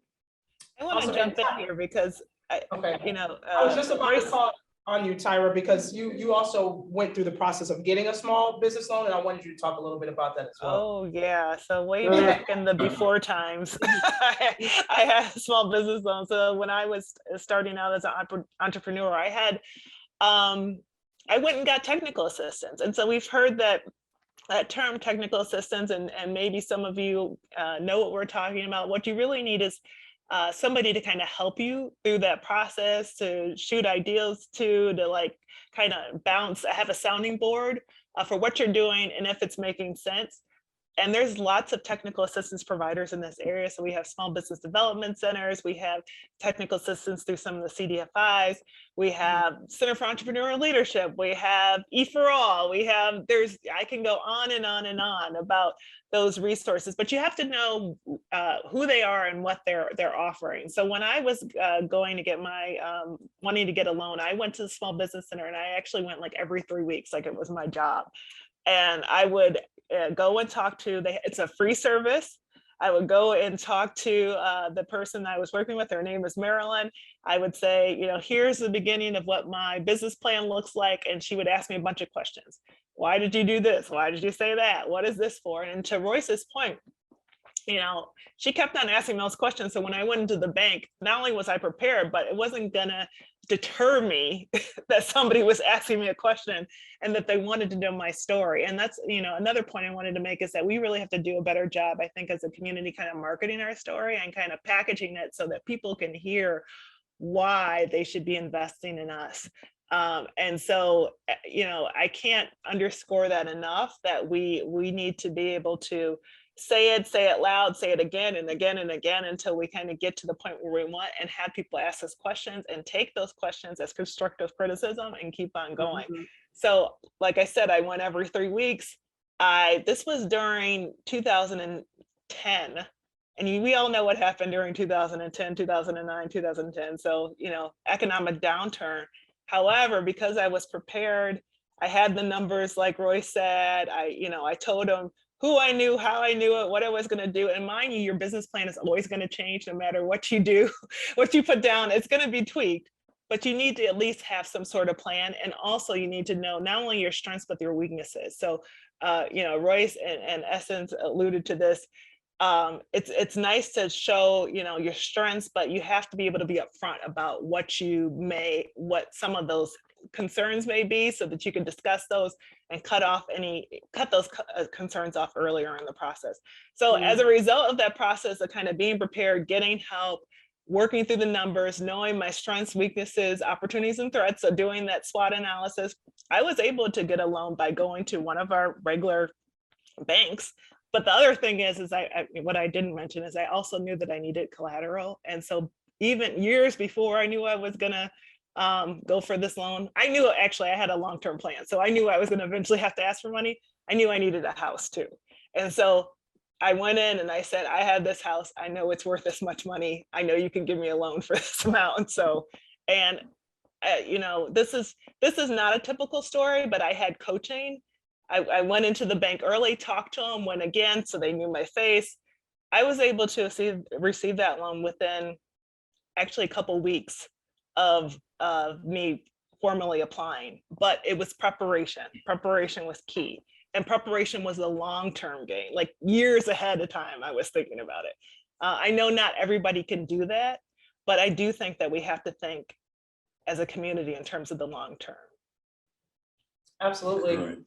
I want to jump in here because I was just about to call on you, Tyra, because you also went through the process of getting a small business loan, and I wanted you to talk a little bit about that as well. Oh yeah, so way back in the before times, I had a small business loan. So when I was starting out as an entrepreneur, I had I went and got technical assistance, and so we've heard that term technical assistance, and maybe some of you know what we're talking about. What you really need is somebody to kind of help you through that process, to shoot ideas to like kind of bounce, have a sounding board for what you're doing and if it's making sense. And there's lots of technical assistance providers in this area. So we have small business development centers, we have technical assistance through some of the CDFIs, we have Center for Entrepreneurial Leadership, we have E4All, I can go on and on and on about those resources, but you have to know who they are and what they're offering. So when I was going to get my, wanting to get a loan, I went to the Small Business Center, and I actually went like every 3 weeks, like it was my job. And I would go and talk to, it's a free service. I would go and talk to the person I was working with. Her name is Marilyn. I would say, here's the beginning of what my business plan looks like. And she would ask me a bunch of questions. Why did you do this? Why did you say that? What is this for? And to Royce's point, she kept on asking those questions. So when I went into the bank, not only was I prepared, but it wasn't gonna deter me that somebody was asking me a question and that they wanted to know my story. And that's, another point I wanted to make is that we really have to do a better job, I think, as a community, kind of marketing our story and kind of packaging it so that people can hear why they should be investing in us. And so, I can't underscore that enough, that we need to be able to say it loud, say it again and again and again until we kind of get to the point where we want, and have people ask us questions and take those questions as constructive criticism and keep on going. Mm-hmm. So like I said, I went every 3 weeks. This was during 2010. And we all know what happened during 2010, 2009, 2010. So, economic downturn. However, because I was prepared, I had the numbers, like Royce said, I told them who I knew, how I knew it, what I was going to do. And mind you, your business plan is always going to change no matter what you do, what you put down, it's going to be tweaked, but you need to at least have some sort of plan. And also you need to know not only your strengths, but your weaknesses. So, Royce and Essence alluded to this. It's nice to show, your strengths, but you have to be able to be upfront about what some of those concerns may be, so that you can discuss those and cut those concerns off earlier in the process. So as a result of that process of kind of being prepared, getting help, working through the numbers, knowing my strengths, weaknesses, opportunities, and threats, so doing that SWOT analysis, I was able to get a loan by going to one of our regular banks. But the other thing is what I didn't mention is I also knew that I needed collateral. And so even years before I knew I was gonna go for this loan, I knew actually I had a long-term plan. So I knew I was gonna eventually have to ask for money. I knew I needed a house too. And so I went in and I said, I have this house. I know it's worth this much money. I know you can give me a loan for this amount. So, and this is not a typical story, but I had coaching. I went into the bank early, talked to them, went again, so they knew my face. I was able to receive that loan within actually a couple weeks of me formally applying, but it was preparation. Preparation was key. And preparation was a long-term game, like years ahead of time, I was thinking about it. I know not everybody can do that, but I do think that we have to think as a community in terms of the long term. Absolutely. Right.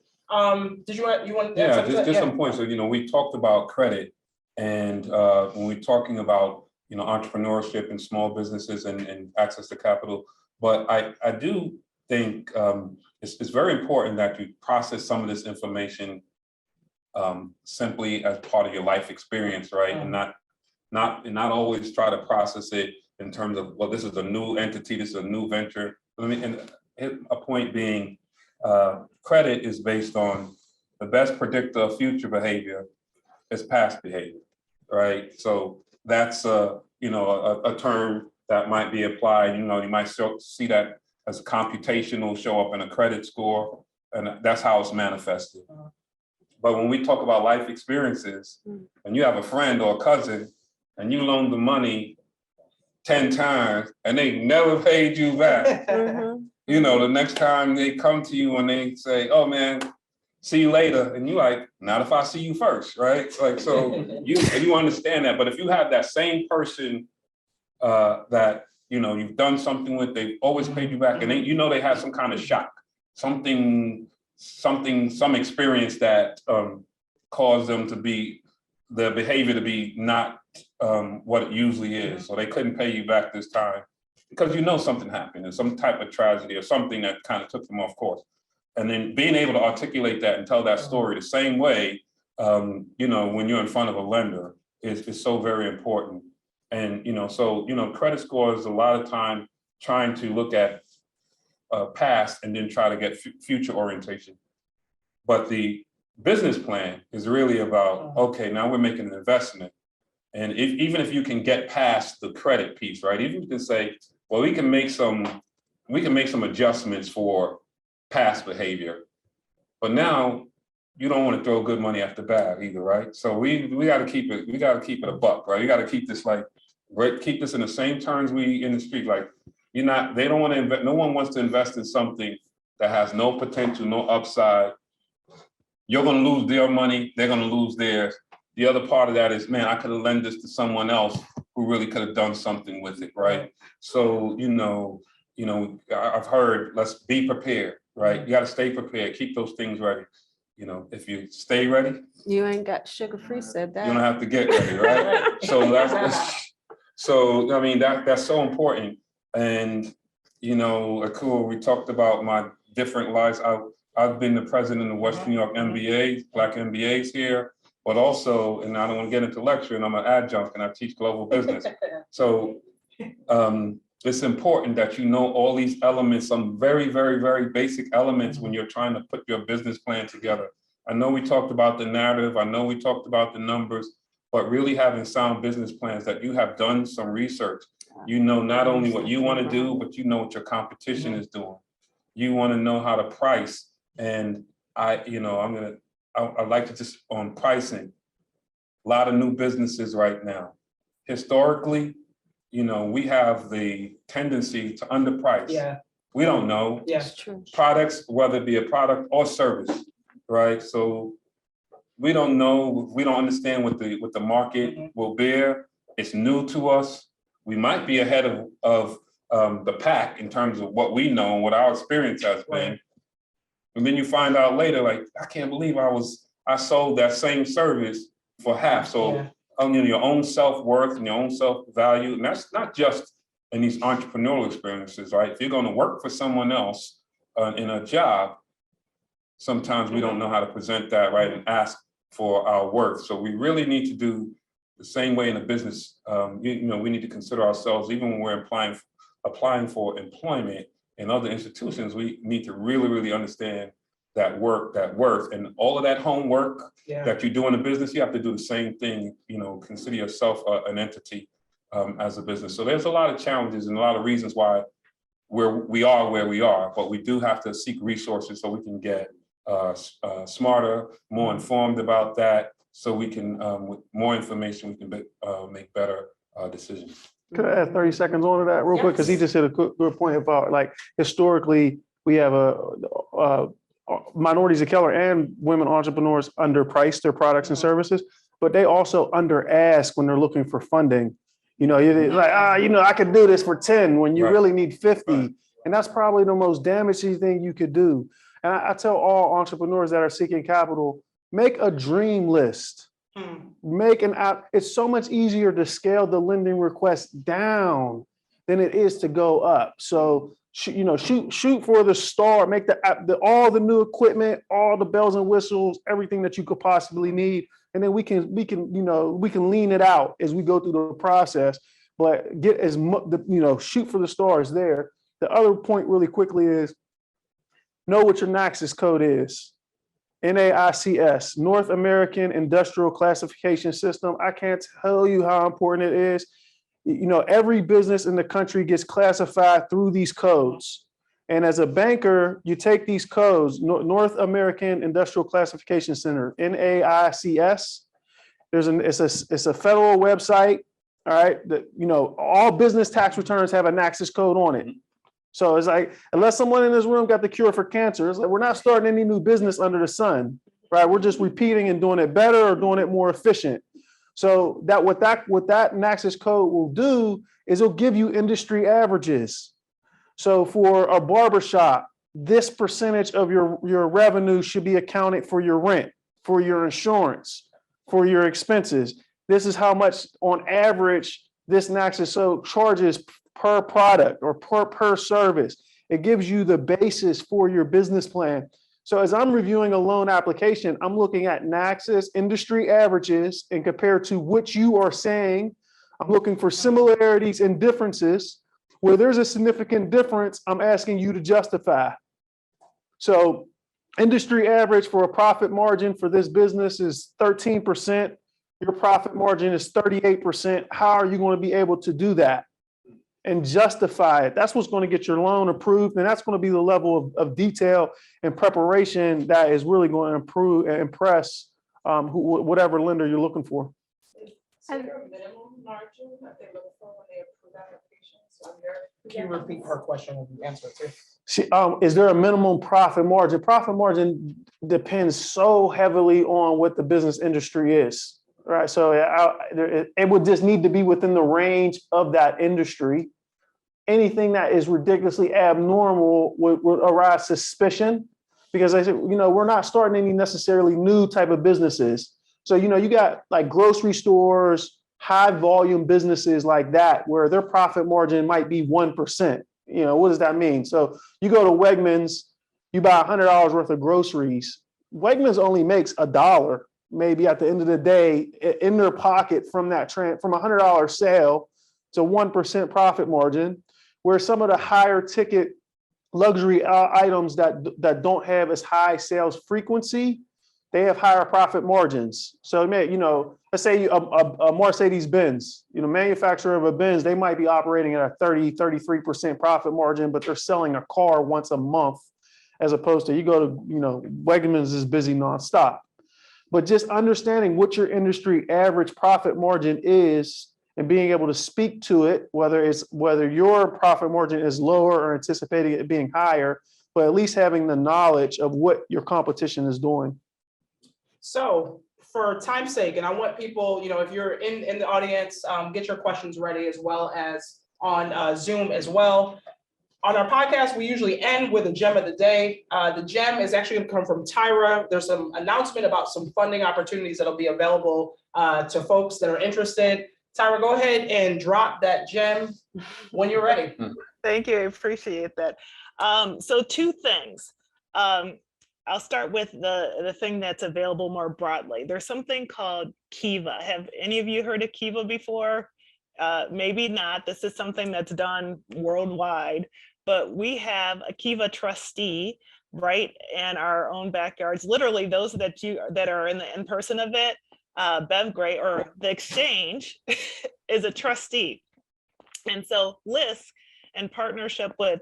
Did you want? Yeah, just some points. So, we talked about credit, and when we're talking about, entrepreneurship and small businesses and access to capital, but I do think it's very important that you process some of this information simply as part of your life experience, right? And not always try to process it in terms of, well, this is a new entity, this is a new venture. And a point being, credit is based on the best predictor of future behavior is past behavior, right? So that's a term that might be applied. You might see that as computational show up in a credit score, and that's how it's manifested. But when we talk about life experiences, and you have a friend or a cousin, and you loan the money 10 times, and they never paid you back. The next time they come to you and they say, "Oh man, see you later," and you like, "Not if I see you first," right? Like, so you understand that. But if you have that same person that you've done something with, they've always paid you back, and they have some kind of shock, some experience that caused them to be the behavior to be not what it usually is. So they couldn't pay you back this time because something happened and some type of tragedy or something that kind of took them off course. And then being able to articulate that and tell that story the same way, when you're in front of a lender is so very important. And, credit scores a lot of time trying to look at past and then try to get future orientation. But the business plan is really about, okay, now we're making an investment. And even if you can get past the credit piece, right? Even if you can say, well, we can make some adjustments for past behavior. But now you don't want to throw good money after bad either, right? So we got to keep it a buck, right? You got to keep this keep this in the same terms we in the street. Like, they don't want to invest, no one wants to invest in something that has no potential, no upside. You're going to lose their money, they're going to lose theirs. The other part of that is, man, I could have lent this to someone else who really could have done something with it, right? So, I've heard, let's be prepared, right? You got to stay prepared, keep those things ready. If you stay ready, you ain't got sugar-free said that. You don't have to get ready, right? So that's so important. And, Akua, we talked about my different lives. I've been the president of Western New York MBAs, Black MBAs here, but also, and I don't want to get into lecturing, I'm an adjunct and I teach global business. So it's important that you know all these elements, some very, very, very basic elements when you're trying to put your business plan together. I know we talked about the narrative, I know we talked about the numbers, but really having sound business plans that you have done some research. Not only what you want to do, but what your competition is doing. You want to know how to price. And I'd like to just on pricing, a lot of new businesses right now. Historically, we have the tendency to underprice. Yeah. We don't know. Yes, true. Products, whether it be a product or service, right? So we don't know, we don't understand what the market will bear. It's new to us. We might be ahead of the pack in terms of what we know and what our experience has been. And then you find out later, like, I can't believe I sold that same service for half. So your own self-worth and your own self-value, and that's not just in these entrepreneurial experiences, right? If you're going to work for someone else in a job, sometimes we don't know how to present that, right, and ask for our worth. So we really need to do the same way in a business. We need to consider ourselves, even when we're applying for employment in other institutions, we need to really, really understand that worth, and all of that homework that you do in a business, you have to do the same thing, consider yourself an entity as a business. So there's a lot of challenges and a lot of reasons why we are where we are, but we do have to seek resources so we can get smarter, more informed about that, so we can, with more information, we can make better decisions. Could I add 30 seconds on to that real quick? Because he just said a good point about, like, historically, we have minorities of color and women entrepreneurs underprice their products and services, but they also under ask when they're looking for funding. You're like, I could do this for 10 when you really need 50. Right. And that's probably the most damaging thing you could do. And I tell all entrepreneurs that are seeking capital, make a dream list. Make an app. It's so much easier to scale the lending request down than it is to go up. So shoot for the star, make the app, all the new equipment, all the bells and whistles, everything that you could possibly need. And then we can lean it out as we go through the process, but get as much, shoot for the stars there. The other point really quickly is know what your NAICS code is. NAICS, North American Industrial Classification System. I can't tell you how important it is. Every business in the country gets classified through these codes. And as a banker, you take these codes, North American Industrial Classification Center, NAICS. It's a federal website, all right, that, all business tax returns have a NAICS code on it. So it's like, unless someone in this room got the cure for cancer, it's like, we're not starting any new business under the sun, right? We're just repeating and doing it better or doing it more efficient. So what that NAICS code will do is it'll give you industry averages. So for a barbershop, this percentage of your revenue should be accounted for your rent, for your insurance, for your expenses. This is how much on average this NAICS charges per product or per service. It gives you the basis for your business plan. So as I'm reviewing a loan application, I'm looking at NAICS industry averages and compared to what you are saying. I'm looking for similarities and differences. Where there's a significant difference, I'm asking you to justify. So industry average for a profit margin for this business is 13%. Your profit margin is 38%. How are you going to be able to do that and justify it? That's what's going to get your loan approved. And that's going to be the level of detail and preparation that is really going to impress whatever lender you're looking for. Is there a minimum margin that they look for when they approve applications? Can you repeat her question when you answer it too? Is there a minimum profit margin? Profit margin depends so heavily on what the business industry is, right? So it would just need to be within the range of that industry. Anything that is ridiculously abnormal would arise suspicion, because I said, we're not starting any necessarily new type of businesses. So, you got like grocery stores, high volume businesses like that, where their profit margin might be 1%. What does that mean? So you go to Wegmans, you buy $100 worth of groceries. Wegmans only makes $1, maybe at the end of the day, in their pocket from from $100 sale to 1% profit margin, where some of the higher ticket luxury items that don't have as high sales frequency, they have higher profit margins. So, let's say a Mercedes-Benz, manufacturer of a Benz, they might be operating at a 33% profit margin, but they're selling a car once a month, as opposed to you go to, Wegmans is busy nonstop. But just understanding what your industry average profit margin is and being able to speak to it, whether your profit margin is lower or anticipating it being higher, but at least having the knowledge of what your competition is doing. So for time's sake, and I want people, if you're in the audience, get your questions ready, as well as on Zoom as well. On our podcast, we usually end with a gem of the day. The gem is actually going to come from Tyra. There's some announcement about some funding opportunities that'll be available to folks that are interested. Tyra, go ahead and drop that gem when you're ready. Thank you. I appreciate that. So two things. I'll start with the thing that's available more broadly. There's something called Kiva. Have any of you heard of Kiva before? Maybe not. This is something that's done worldwide, but we have a Kiva trustee right in our own backyards. Literally, those that are in the in-person event, Bev Gray, or the exchange, is a trustee. And so LISC, in partnership with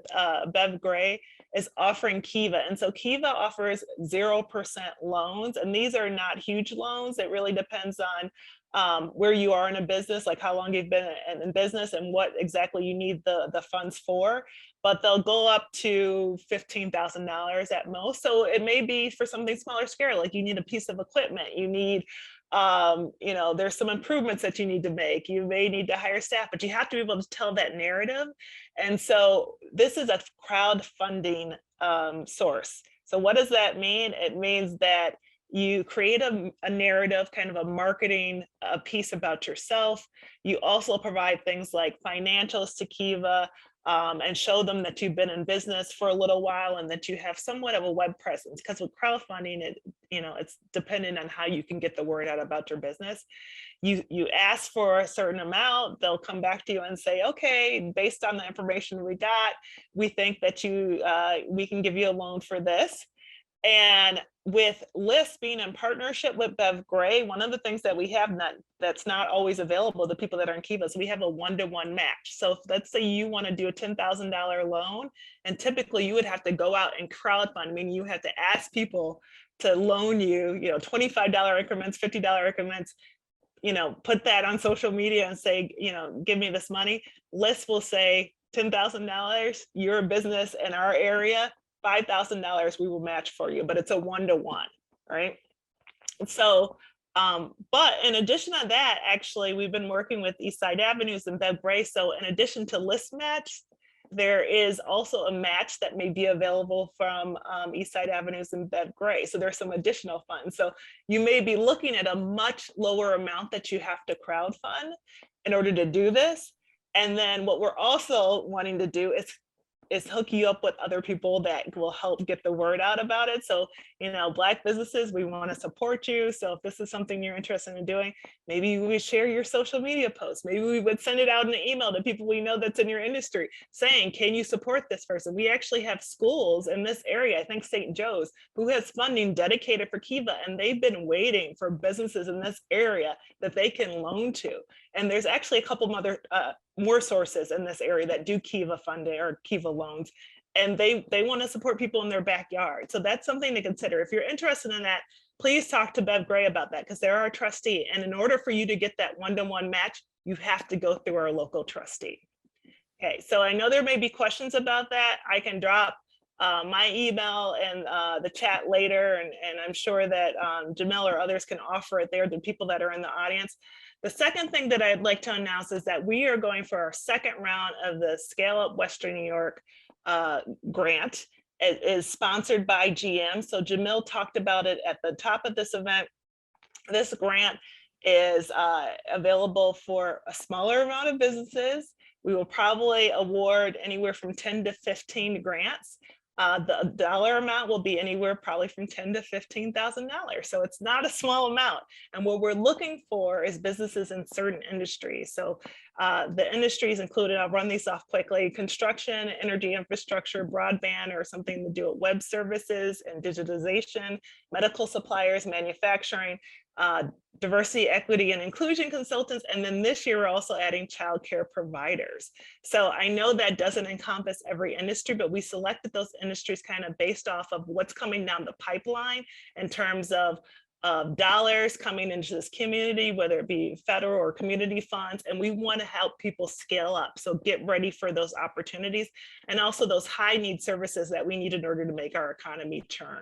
Bev Gray, is offering Kiva. And so Kiva offers 0% loans. And these are not huge loans. It really depends on where you are in a business, like how long you've been in business and what exactly you need the funds for. But they'll go up to $15,000 at most. So it may be for something smaller scale, like you need a piece of equipment, you need, there's some improvements that you need to make. You may need to hire staff, but you have to be able to tell that narrative. And so this is a crowdfunding source. So what does that mean? It means that you create a narrative, kind of a marketing piece about yourself. You also provide things like financials to Kiva, and show them that you've been in business for a little while and that you have somewhat of a web presence. Because with crowdfunding, it's dependent on how you can get the word out about your business. You ask for a certain amount, they'll come back to you and say, okay, based on the information we got, we think that we can give you a loan for this. And with LISC being in partnership with Bev Gray, one of the things that we have that's not always available to people that are in Kiva is we have a 1-to-1 match. So if, let's say you want to do a $10,000 loan, and typically you would have to go out and crowdfund, meaning you have to ask people to loan you, $25 increments, $50 increments, put that on social media and say, give me this money. LISC will say $10,000, you're a business in our area, $5,000 we will match for you, but it's a 1-to-1, right? So, but in addition to that, actually, we've been working with Eastside Avenues and Bev Gray. So in addition to LISC match, there is also a match that may be available from Eastside Avenues and Bev Gray. So there's some additional funds. So you may be looking at a much lower amount that you have to crowdfund in order to do this. And then what we're also wanting to do is hook you up with other people that will help get the word out about it. So, Black businesses, we want to support you. So if this is something you're interested in doing, maybe we would share your social media posts. Maybe we would send it out in an email to people we know that's in your industry saying, can you support this person? We actually have schools in this area, I think St. Joe's, who has funding dedicated for Kiva, and they've been waiting for businesses in this area that they can loan to. And there's actually a couple of other more sources in this area that do Kiva funding or Kiva loans, and they want to support people in their backyard. So that's something to consider. If you're interested in that, please talk to Bev Gray about that, because they're our trustee. And in order for you to get that 1-to-1 match, you have to go through our local trustee. Okay, so I know there may be questions about that. I can drop my email and the chat later, and I'm sure that Jamil or others can offer it there to people that are in the audience. The second thing that I'd like to announce is that we are going for our second round of the Scale Up Western New York grant. It is sponsored by GM. So Jamil talked about it at the top of this event. This grant is available for a smaller amount of businesses. We will probably award anywhere from 10 to 15 grants. The dollar amount will be anywhere probably from $10,000 to $15,000. So it's not a small amount. And what we're looking for is businesses in certain industries. So the industries included, I'll run these off quickly: construction, energy infrastructure, broadband, or something to do with web services and digitization, medical suppliers, manufacturing, diversity, equity, and inclusion consultants. And then this year, we're also adding childcare providers. So I know that doesn't encompass every industry, but we selected those industries kind of based off of what's coming down the pipeline in terms of dollars coming into this community, whether it be federal or community funds. And we want to help people scale up. So get ready for those opportunities, and also those high need services that we need in order to make our economy turn.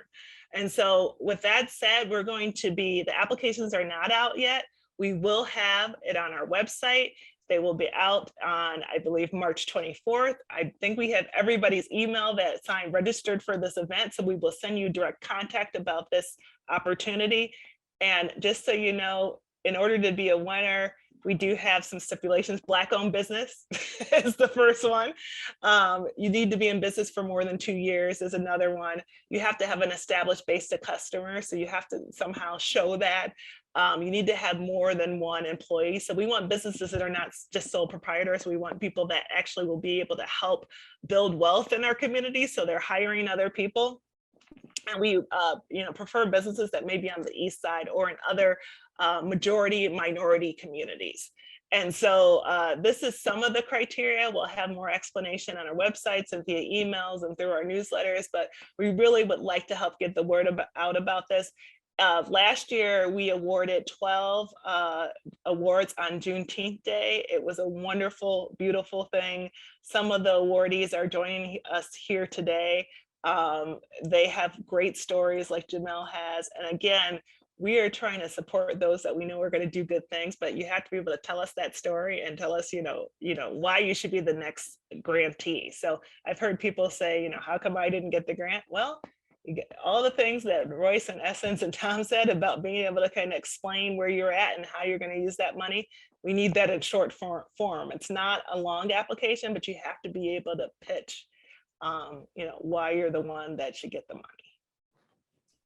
And so with that said, the applications are not out yet. We will have it on our website. They will be out on, I believe, March 24th. I think we have everybody's email that signed registered for this event. So we will send you direct contact about this opportunity. And just so you know, in order to be a winner, we do have some stipulations. Black-owned business is the first one. You need to be in business for more than 2 years is another one. You have to have an established base to customer, so you have to somehow show that. You need to have more than one employee. So we want businesses that are not just sole proprietors. We want people that actually will be able to help build wealth in our community, so they're hiring other people. And we prefer businesses that may be on the east side or in other majority minority communities. And so this is some of the criteria. We'll have more explanation on our websites and via emails and through our newsletters, but we really would like to help get the word out about this. Last year, we awarded 12 awards on Juneteenth Day. It was a wonderful, beautiful thing. Some of the awardees are joining us here today. They have great stories like Jamel has. And again, we are trying to support those that we know are going to do good things, but you have to be able to tell us that story and tell us, why you should be the next grantee. So I've heard people say, how come I didn't get the grant? Well, You get all the things that Royce and Essence and Tom said about being able to kind of explain where you're at and how you're going to use that money. We need that in short form. It's not a long application, but you have to be able to pitch, why you're the one that should get the money.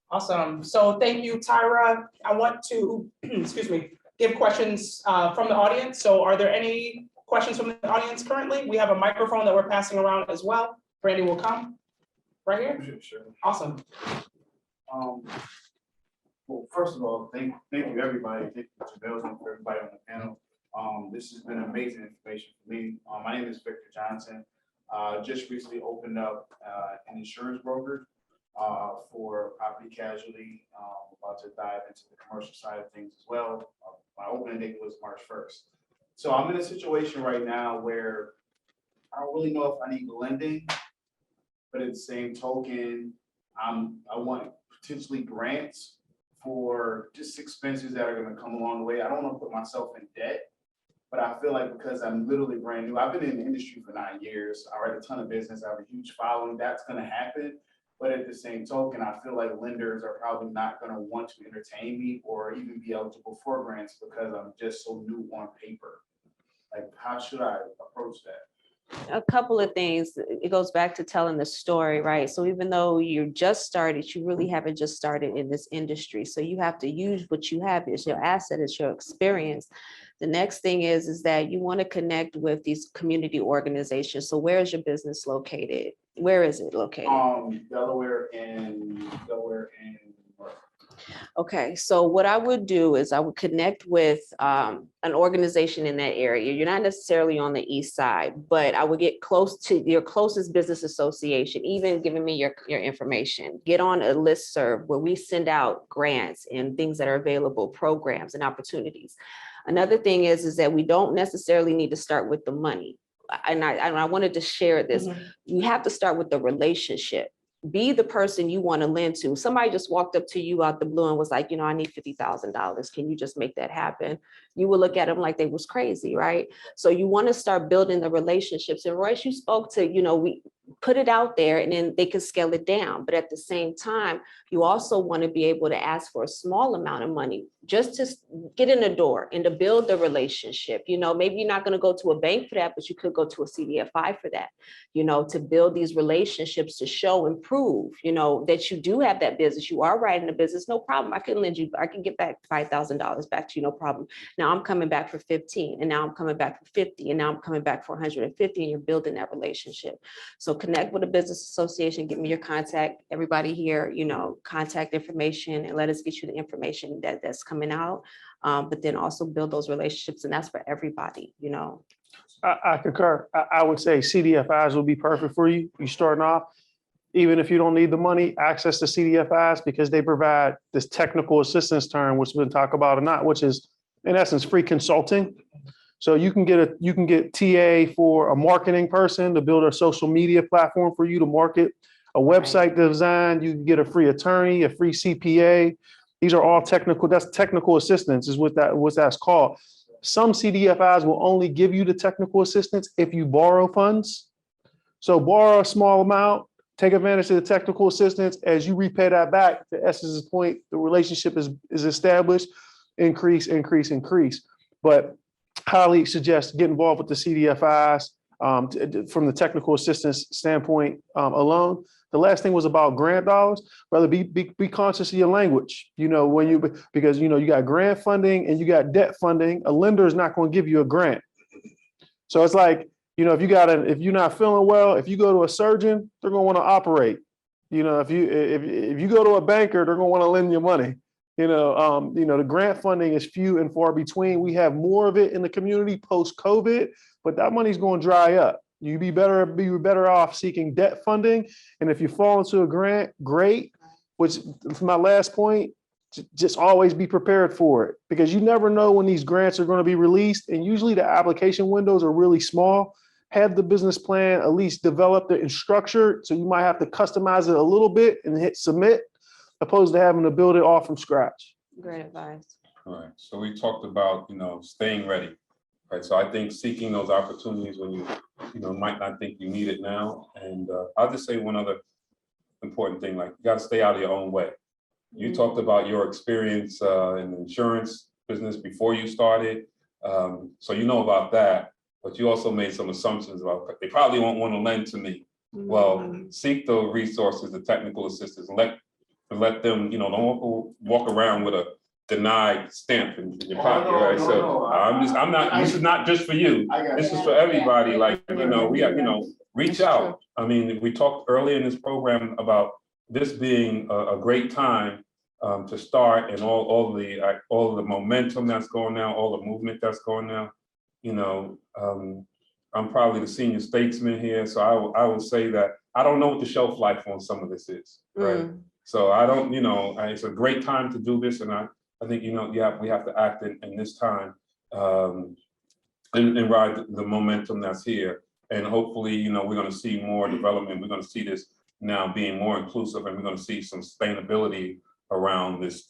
Awesome. So thank you, Tyra. I want to, excuse me, give questions from the audience. So are there any questions from the audience currently? We have a microphone that we're passing around as well. Brandy will come right here. Sure. Awesome. Well, first of all, thank you, everybody. Thank you to Bells and for everybody on the panel. This has been amazing information for me. My name is Victor Johnson. Just recently opened up an insurance broker for property casualty. About to dive into the commercial side of things as well. My opening date was March 1st. So I'm in a situation right now where I don't really know if I need lending, but at the same token, I want potentially grants for just expenses that are going to come along the way. I don't want to put myself in debt, but I feel like because I'm literally brand new, I've been in the industry for 9 years. I write a ton of business. I have a huge following. That's going to happen. But at the same token, I feel like lenders are probably not going to want to entertain me or even be eligible for grants because I'm just so new on paper. Like, how should I approach that? A couple of things. It goes back to telling the story, right? So even though you just started, you really haven't just started in this industry. So you have to use what you have. It's your asset, it's your experience. The next thing is that you want to connect with these community organizations. So where is your business located? Where is it located? Delaware and Okay, so what I would do is I would connect with an organization in that area. You're not necessarily on the east side, but I would get close to your closest business association, even giving me your information. Get on a listserv where we send out grants and things that are available, programs and opportunities. Another thing is that we don't necessarily need to start with the money. And I wanted to share this. You have to start with the relationship. Be the person you want to lend to. Somebody just walked up to you out the blue and was like, I need $50,000. Can you just make that happen? You will look at them like they was crazy, right? So you want to start building the relationships. And Royce, you spoke to, we put it out there and then they can scale it down. But at the same time, you also want to be able to ask for a small amount of money just to get in the door and to build the relationship. Maybe you're not going to go to a bank for that, but you could go to a CDFI for that, to build these relationships, to show and prove, that you do have that business. You are writing a business, no problem. I can lend you, I can get back $5,000 back to you, no problem. Now I'm coming back for 15, and now I'm coming back for 50, and now I'm coming back for 150, and you're building that relationship. So connect with a business association, give me your contact, everybody here, contact information, and let us get you the information that's coming out. But then also build those relationships, and that's for everybody, I concur. I would say CDFIs will be perfect for you. You're starting off, even if you don't need the money, access to CDFIs because they provide this technical assistance term, which we'll talk about or not, which is in essence free consulting. So you can get TA for a marketing person to build a social media platform for you to market, a website design. You can get a free attorney, a free CPA. These are all technical. That's technical assistance is what that's called. Some CDFIs will only give you the technical assistance if you borrow funds. So borrow a small amount, take advantage of the technical assistance. As you repay that back, to S's point, the relationship is established, increase. But highly suggest get involved with the CDFIs from the technical assistance standpoint alone. The last thing was about grant dollars. Brother, be conscious of your language. Because you got grant funding and you got debt funding. A lender is not going to give you a grant. So it's like, if you're not feeling well, if you go to a surgeon, they're going to want to operate. If you go to a banker, they're going to want to lend you money. The grant funding is few and far between. We have more of it in the community post-COVID, but that money's going to dry up. You'd be better off seeking debt funding. And if you fall into a grant, great. Which, for my last point, just always be prepared for it because you never know when these grants are going to be released. And usually the application windows are really small. Have the business plan at least developed and structured. So you might have to customize it a little bit and hit submit, opposed to having to build it all from scratch. Great advice. All right. So we talked about, staying ready. Right. So I think seeking those opportunities when you might not think you need it now. And I'll just say one other important thing. Like, you got to stay out of your own way. You talked about your experience in the insurance business before you started. So you know about that, but you also made some assumptions about, they probably won't want to lend to me. Well, seek the resources, the technical assistance, and let them, you know, don't walk around with a denied stamp in your pocket, right? So I'm not, this is not just for you. This is for everybody. Like, you know, we got, you know, reach out. I mean, we talked earlier in this program about this being a great time to start, and all the momentum that's going now, all the movement that's going now. You know, I'm probably the senior statesman here, so I would say that I don't know what the shelf life on some of this is, right? So I don't, you know, it's a great time to do this, and I think, you know, we have to act in this time and ride the momentum that's here. And hopefully, you know, we're going to see more development. We're going to see this now being more inclusive, and we're going to see some sustainability around this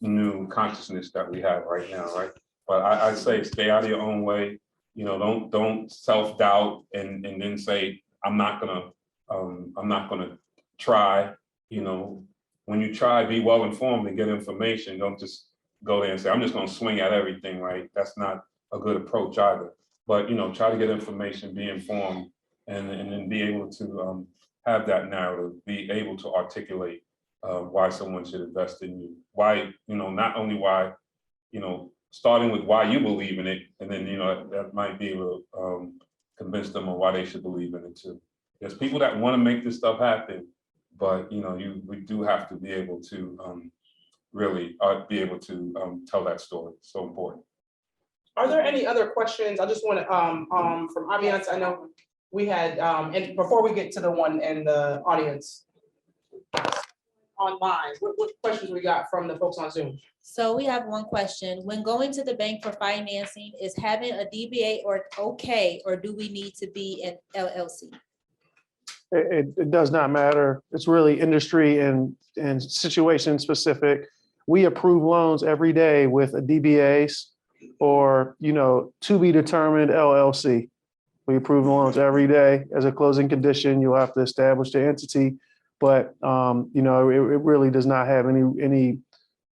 new consciousness that we have right now, right? But I say stay out of your own way. You know, don't self-doubt and then say, I'm not gonna try. You know, when you try, be well informed and get information. Don't just go there and say, I'm just gonna swing at everything, right? That's not a good approach either. But, you know, try to get information, be informed, and then be able to have that narrative, be able to articulate why someone should invest in you. Why, you know, not only why, you know, starting with why you believe in it, and then, you know, that might be able to convince them of why they should believe in it too. There's people that want to make this stuff happen, but, you know, we do have to be able to really be able to tell that story. It's so important. Are there any other questions? I just want to, from audience, I know we had, and before we get to the one in the audience online, what questions we got from the folks on Zoom? So we have one question. When going to the bank for financing, is having a DBA okay, or do we need to be an LLC? It does not matter. It's really industry and situation specific. We approve loans every day with a DBAs or, you know, to be determined LLC. We approve loans every day. As a closing condition, you'll have to establish the entity, but you know, it really does not have any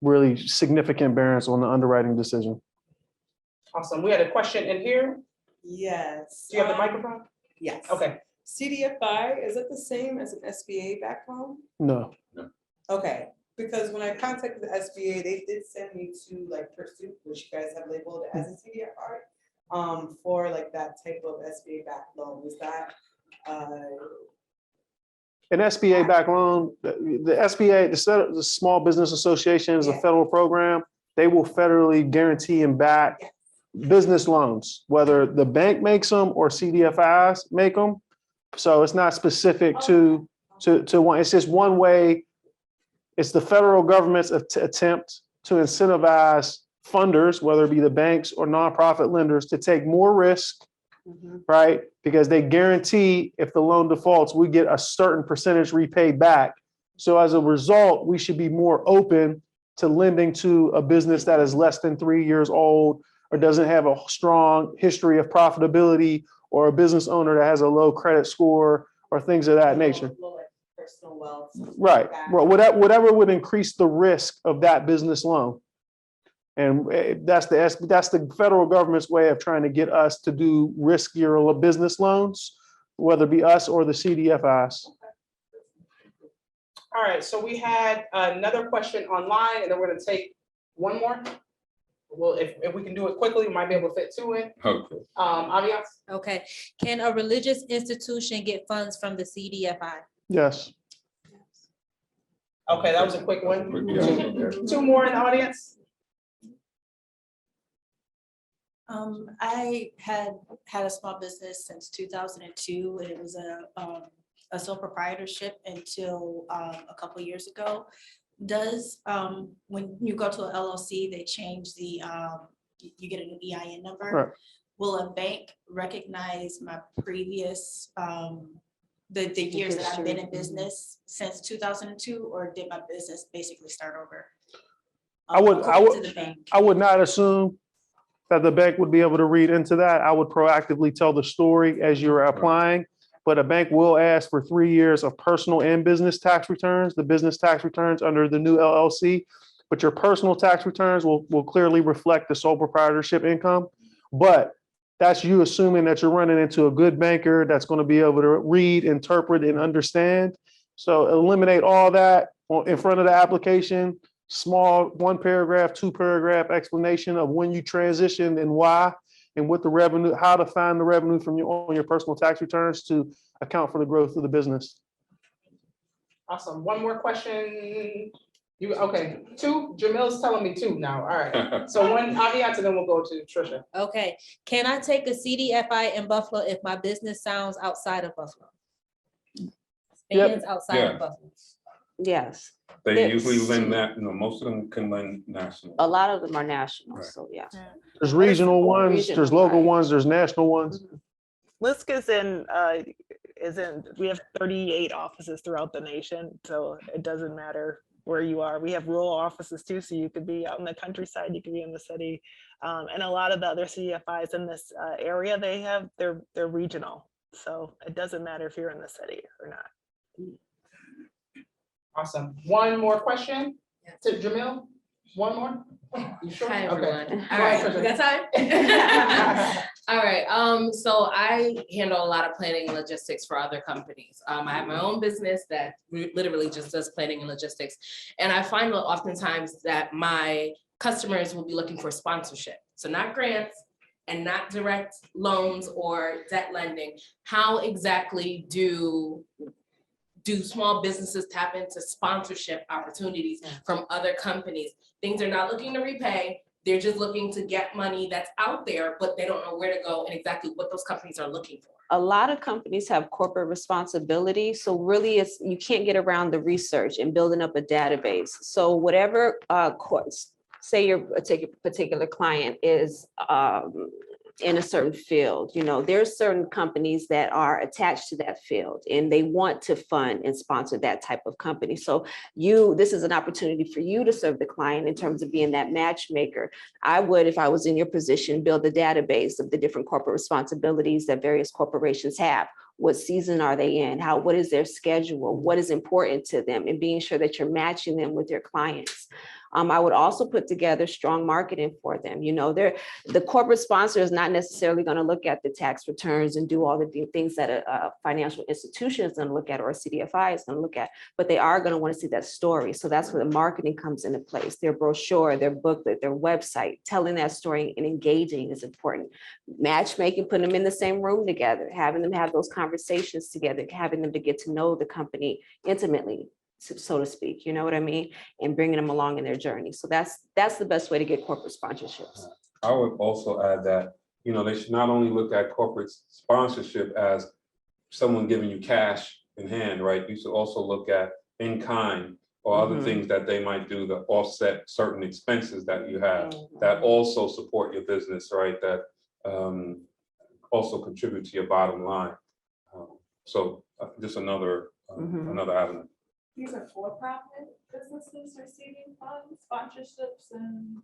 really significant bearings on the underwriting decision. Awesome. We had a question in here. Yes. Do you have the microphone? Yes. Okay. CDFI, is it the same as an SBA back home? No. Okay, because when I contacted the SBA, they did send me to like Pursuit, which you guys have labeled as a CDFI, for like that type of SBA back loan. Is that An SBA back loan, the SBA, the Small Business Association is a federal program. They will federally guarantee and back business loans, whether the bank makes them or CDFIs make them. So it's not specific to one. It's just one way. It's the federal government's attempt to incentivize funders, whether it be the banks or nonprofit lenders, to take more risk, right? Because they guarantee if the loan defaults, we get a certain percentage repaid back. So as a result, we should be more open to lending to a business that is less than 3 years old or doesn't have a strong history of profitability, or a business owner that has a low credit score or things of that nature. personal wealth? Right. Well, whatever would increase the risk of that business loan. And that's the federal government's way of trying to get us to do riskier business loans, whether it be us or the CDFIs. All right, so we had another question online, and then we're gonna take one more. Well, if we can do it quickly, we might be able to fit two in. Okay. Aviance? Okay, can a religious institution get funds from the CDFI? Yes. Okay, that was a quick one. Yeah. Two more in the audience. I had a small business since 2002, and it was a sole proprietorship until a couple of years ago. Does when you go to an LLC, they change the you get a new EIN number. Right. Will a bank recognize my previous the years that I've been in business since 2002, or did my business basically start over? I would not assume that the bank would be able to read into that. I would proactively tell the story as you're applying. but a bank will ask for 3 years of personal and business tax returns, the business tax returns under the new LLC. But your personal tax returns will clearly reflect the sole proprietorship income. But that's you assuming that you're running into a good banker that's going to be able to read, interpret, and understand. So eliminate all that in front of the application, small 1 paragraph, 2 paragraph explanation of when you transitioned and why, and what the revenue, how to find the revenue from on your personal tax returns to account for the growth of the business. Awesome. One more question. You, okay, 2, Jamil's telling me 2 now. All right. So one caveat, and then we'll go to Trisha. Okay, can I take a CDFI in Buffalo if my business sounds outside of Buffalo? Stands outside of Buffalo. Yes, They usually lend that, most of them can lend national. a lot of them are national, Right. so yeah. There's regional ones, Regional, there's local right. ones, there's national ones. Mhm. LISC we have 38 offices throughout the nation, so it doesn't matter where you are. We have rural offices too, so you could be out in the countryside, you could be in the city. And a lot of the other CDFIs in this area, they're regional. So it doesn't matter if you're in the city or not. Awesome. One more question to Jamil? One more? You sure? Hi, Okay. everyone. All right, we got time? All right, so I handle a lot of planning and logistics for other companies. I have my own business that literally just does planning and logistics. And I find that oftentimes that my customers will be looking for sponsorship. So not grants and not direct loans or debt lending. How exactly do small businesses tap into sponsorship opportunities from other companies? Things they're not looking to repay, they're just looking to get money that's out there, but they don't know where to go and exactly what those companies are looking for. A lot of companies have corporate responsibility. So really you can't get around the research and building up a database. So whatever say your particular client is in a certain field, there's certain companies that are attached to that field and they want to fund and sponsor that type of company. So this is an opportunity for you to serve the client in terms of being that matchmaker. I would, if I was in your position, build a database of the different corporate responsibilities that various corporations have. What season are they in? What is their schedule? What is important to them? And being sure that you're matching them with your clients. I would also put together strong marketing for them. The corporate sponsor is not necessarily going to look at the tax returns and do all the things that a financial institution is going to look at or a CDFI is going to look at, but they are going to want to see that story. So that's where the marketing comes into place. Their brochure, their booklet, their website, telling that story and engaging is important. Matchmaking, putting them in the same room together, having them have those conversations together, having them to get to know the company intimately, so to speak, you know what I mean? And bringing them along in their journey. So that's the best way to get corporate sponsorships. I would also add that, they should not only look at corporate sponsorship as someone giving you cash in hand, right? You should also look at in kind or other things that they might do to offset certain expenses that you have that also support your business, right? That also contribute to your bottom line. So just another avenue. These are for-profit businesses receiving funds, sponsorships, and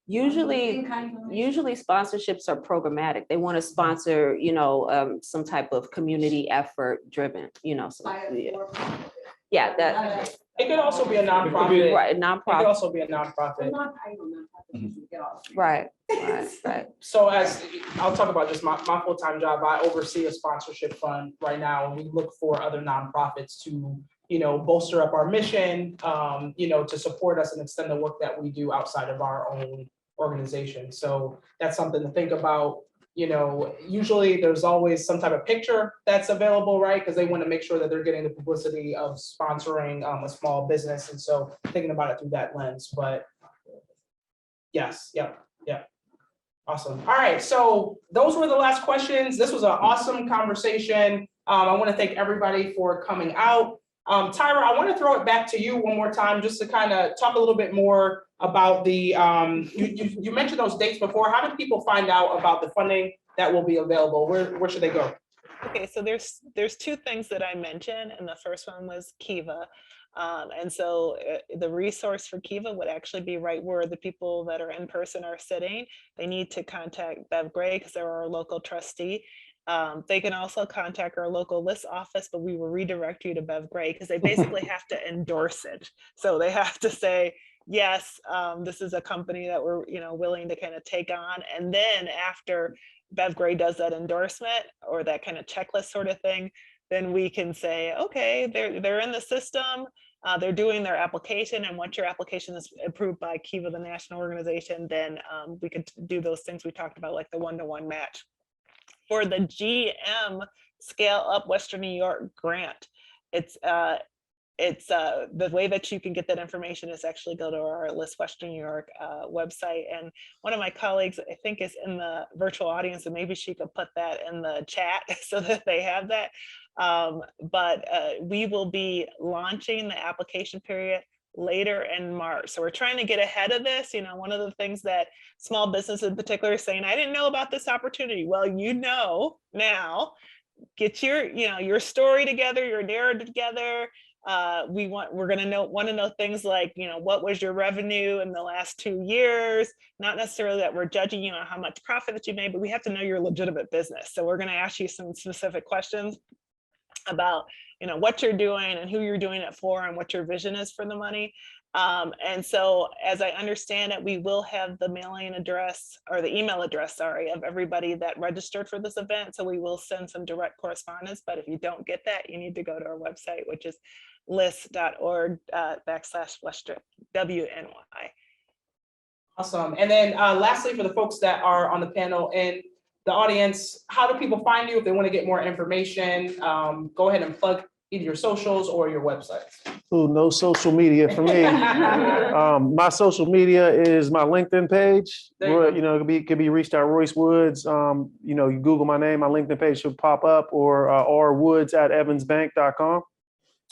Usually sponsorships are programmatic. They want to sponsor, some type of community effort driven, Yeah, that. It could also be a nonprofit. Right, It could nonprofit. also be a nonprofit. Right. So as I'll talk about just my full-time job, I oversee a sponsorship fund right now, and we look for other nonprofits to, bolster up our mission, to support us and extend the work that we do outside of our own organization. So that's something to think about. Usually there's always some type of picture that's available, right? Because they want to make sure that they're getting the publicity of sponsoring a small business. And so thinking about it through that lens, but yes, yeah. Awesome. All right, so those were the last questions. This was an awesome conversation. I want to thank everybody for coming out. Tyra, I want to throw it back to you one more time just to kind of talk a little bit more about the, you mentioned those dates before. How do people find out about the funding that will be available? Where should they go? Okay, so there's 2 things that I mentioned, and the first one was Kiva. And so the resource for Kiva would actually be right where the people that are in person are sitting. They need to contact Bev Gray because they're our local trustee. They can also contact our local LISC office, but we will redirect you to Bev Gray because they basically have to endorse it. So they have to say, yes, this is a company that we're willing to kind of take on. And then after Bev Gray does that endorsement or that kind of checklist sort of thing, then we can say, okay, they're in the system. They're doing their application, and once your application is approved by Kiva, the national organization, then we could do those things we talked about, like the one-to-one match. For the GM Scale Up Western New York grant, it's the way that you can get that information is actually go to our LISC Western New York website. And one of my colleagues, I think, is in the virtual audience, and maybe she could put that in the chat so that they have that. But we will be launching the application period later in March. So we're trying to get ahead of this. One of the things that small business in particular is saying, I didn't know about this opportunity. Well, now, get your story together, your narrative together. We're going to want to know things like, what was your revenue in the last 2 years? Not necessarily that we're judging you on how much profit that you made, but we have to know your legitimate business. So we're going to ask you some specific questions about what you're doing and who you're doing it for and what your vision is for the money. And so as I understand it, we will have the mailing address or the email address, of everybody that registered for this event. So we will send some direct correspondence, but if you don't get that, you need to go to our website, which is lisc.org/WNY. Awesome. And then lastly, for the folks that are on the panel and the audience, how do people find you if they want to get more information? Go ahead and plug either your socials or your websites. Ooh, no social media for me. My social media is my LinkedIn page. It could be reached at Royce Woods. You Google my name, my LinkedIn page should pop up, or rwoods@evansbank.com.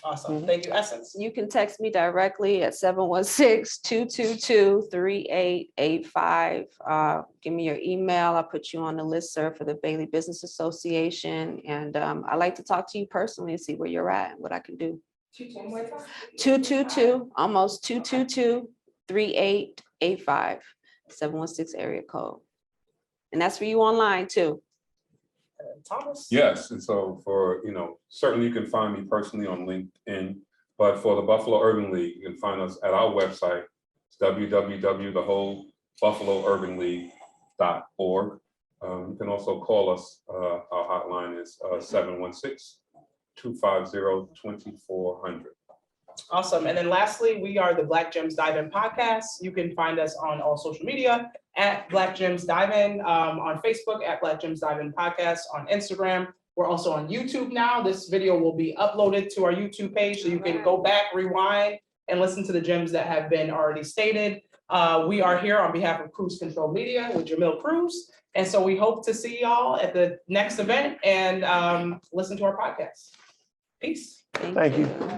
Awesome. Thank you, Essence. You can text me directly at 716-222-3885. Give me your email. I'll put you on the listserv for the Bailey Business Association. And I like to talk to you personally and see where you're at and what I can do. 222-3885, 716 area code. And that's for you online too. Thomas? Yes, and so for, certainly you can find me personally on LinkedIn, but for the Buffalo Urban League, you can find us at our website, www.thewholeurbanleague.org. You can also call us, our hotline is 716-250-2400. Awesome. And then lastly, we are the Black Gems Dive In podcast. You can find us on all social media at Black Gems Dive In, on Facebook at Black Gems Dive In podcast, on Instagram. We're also on YouTube now. This video will be uploaded to our YouTube page, so you can go back, rewind, and listen to the gems that have been already stated. We are here on behalf of Cruise Control Media with Jamil Cruz. And so we hope to see y'all at the next event and listen to our podcast. Peace. Thank you.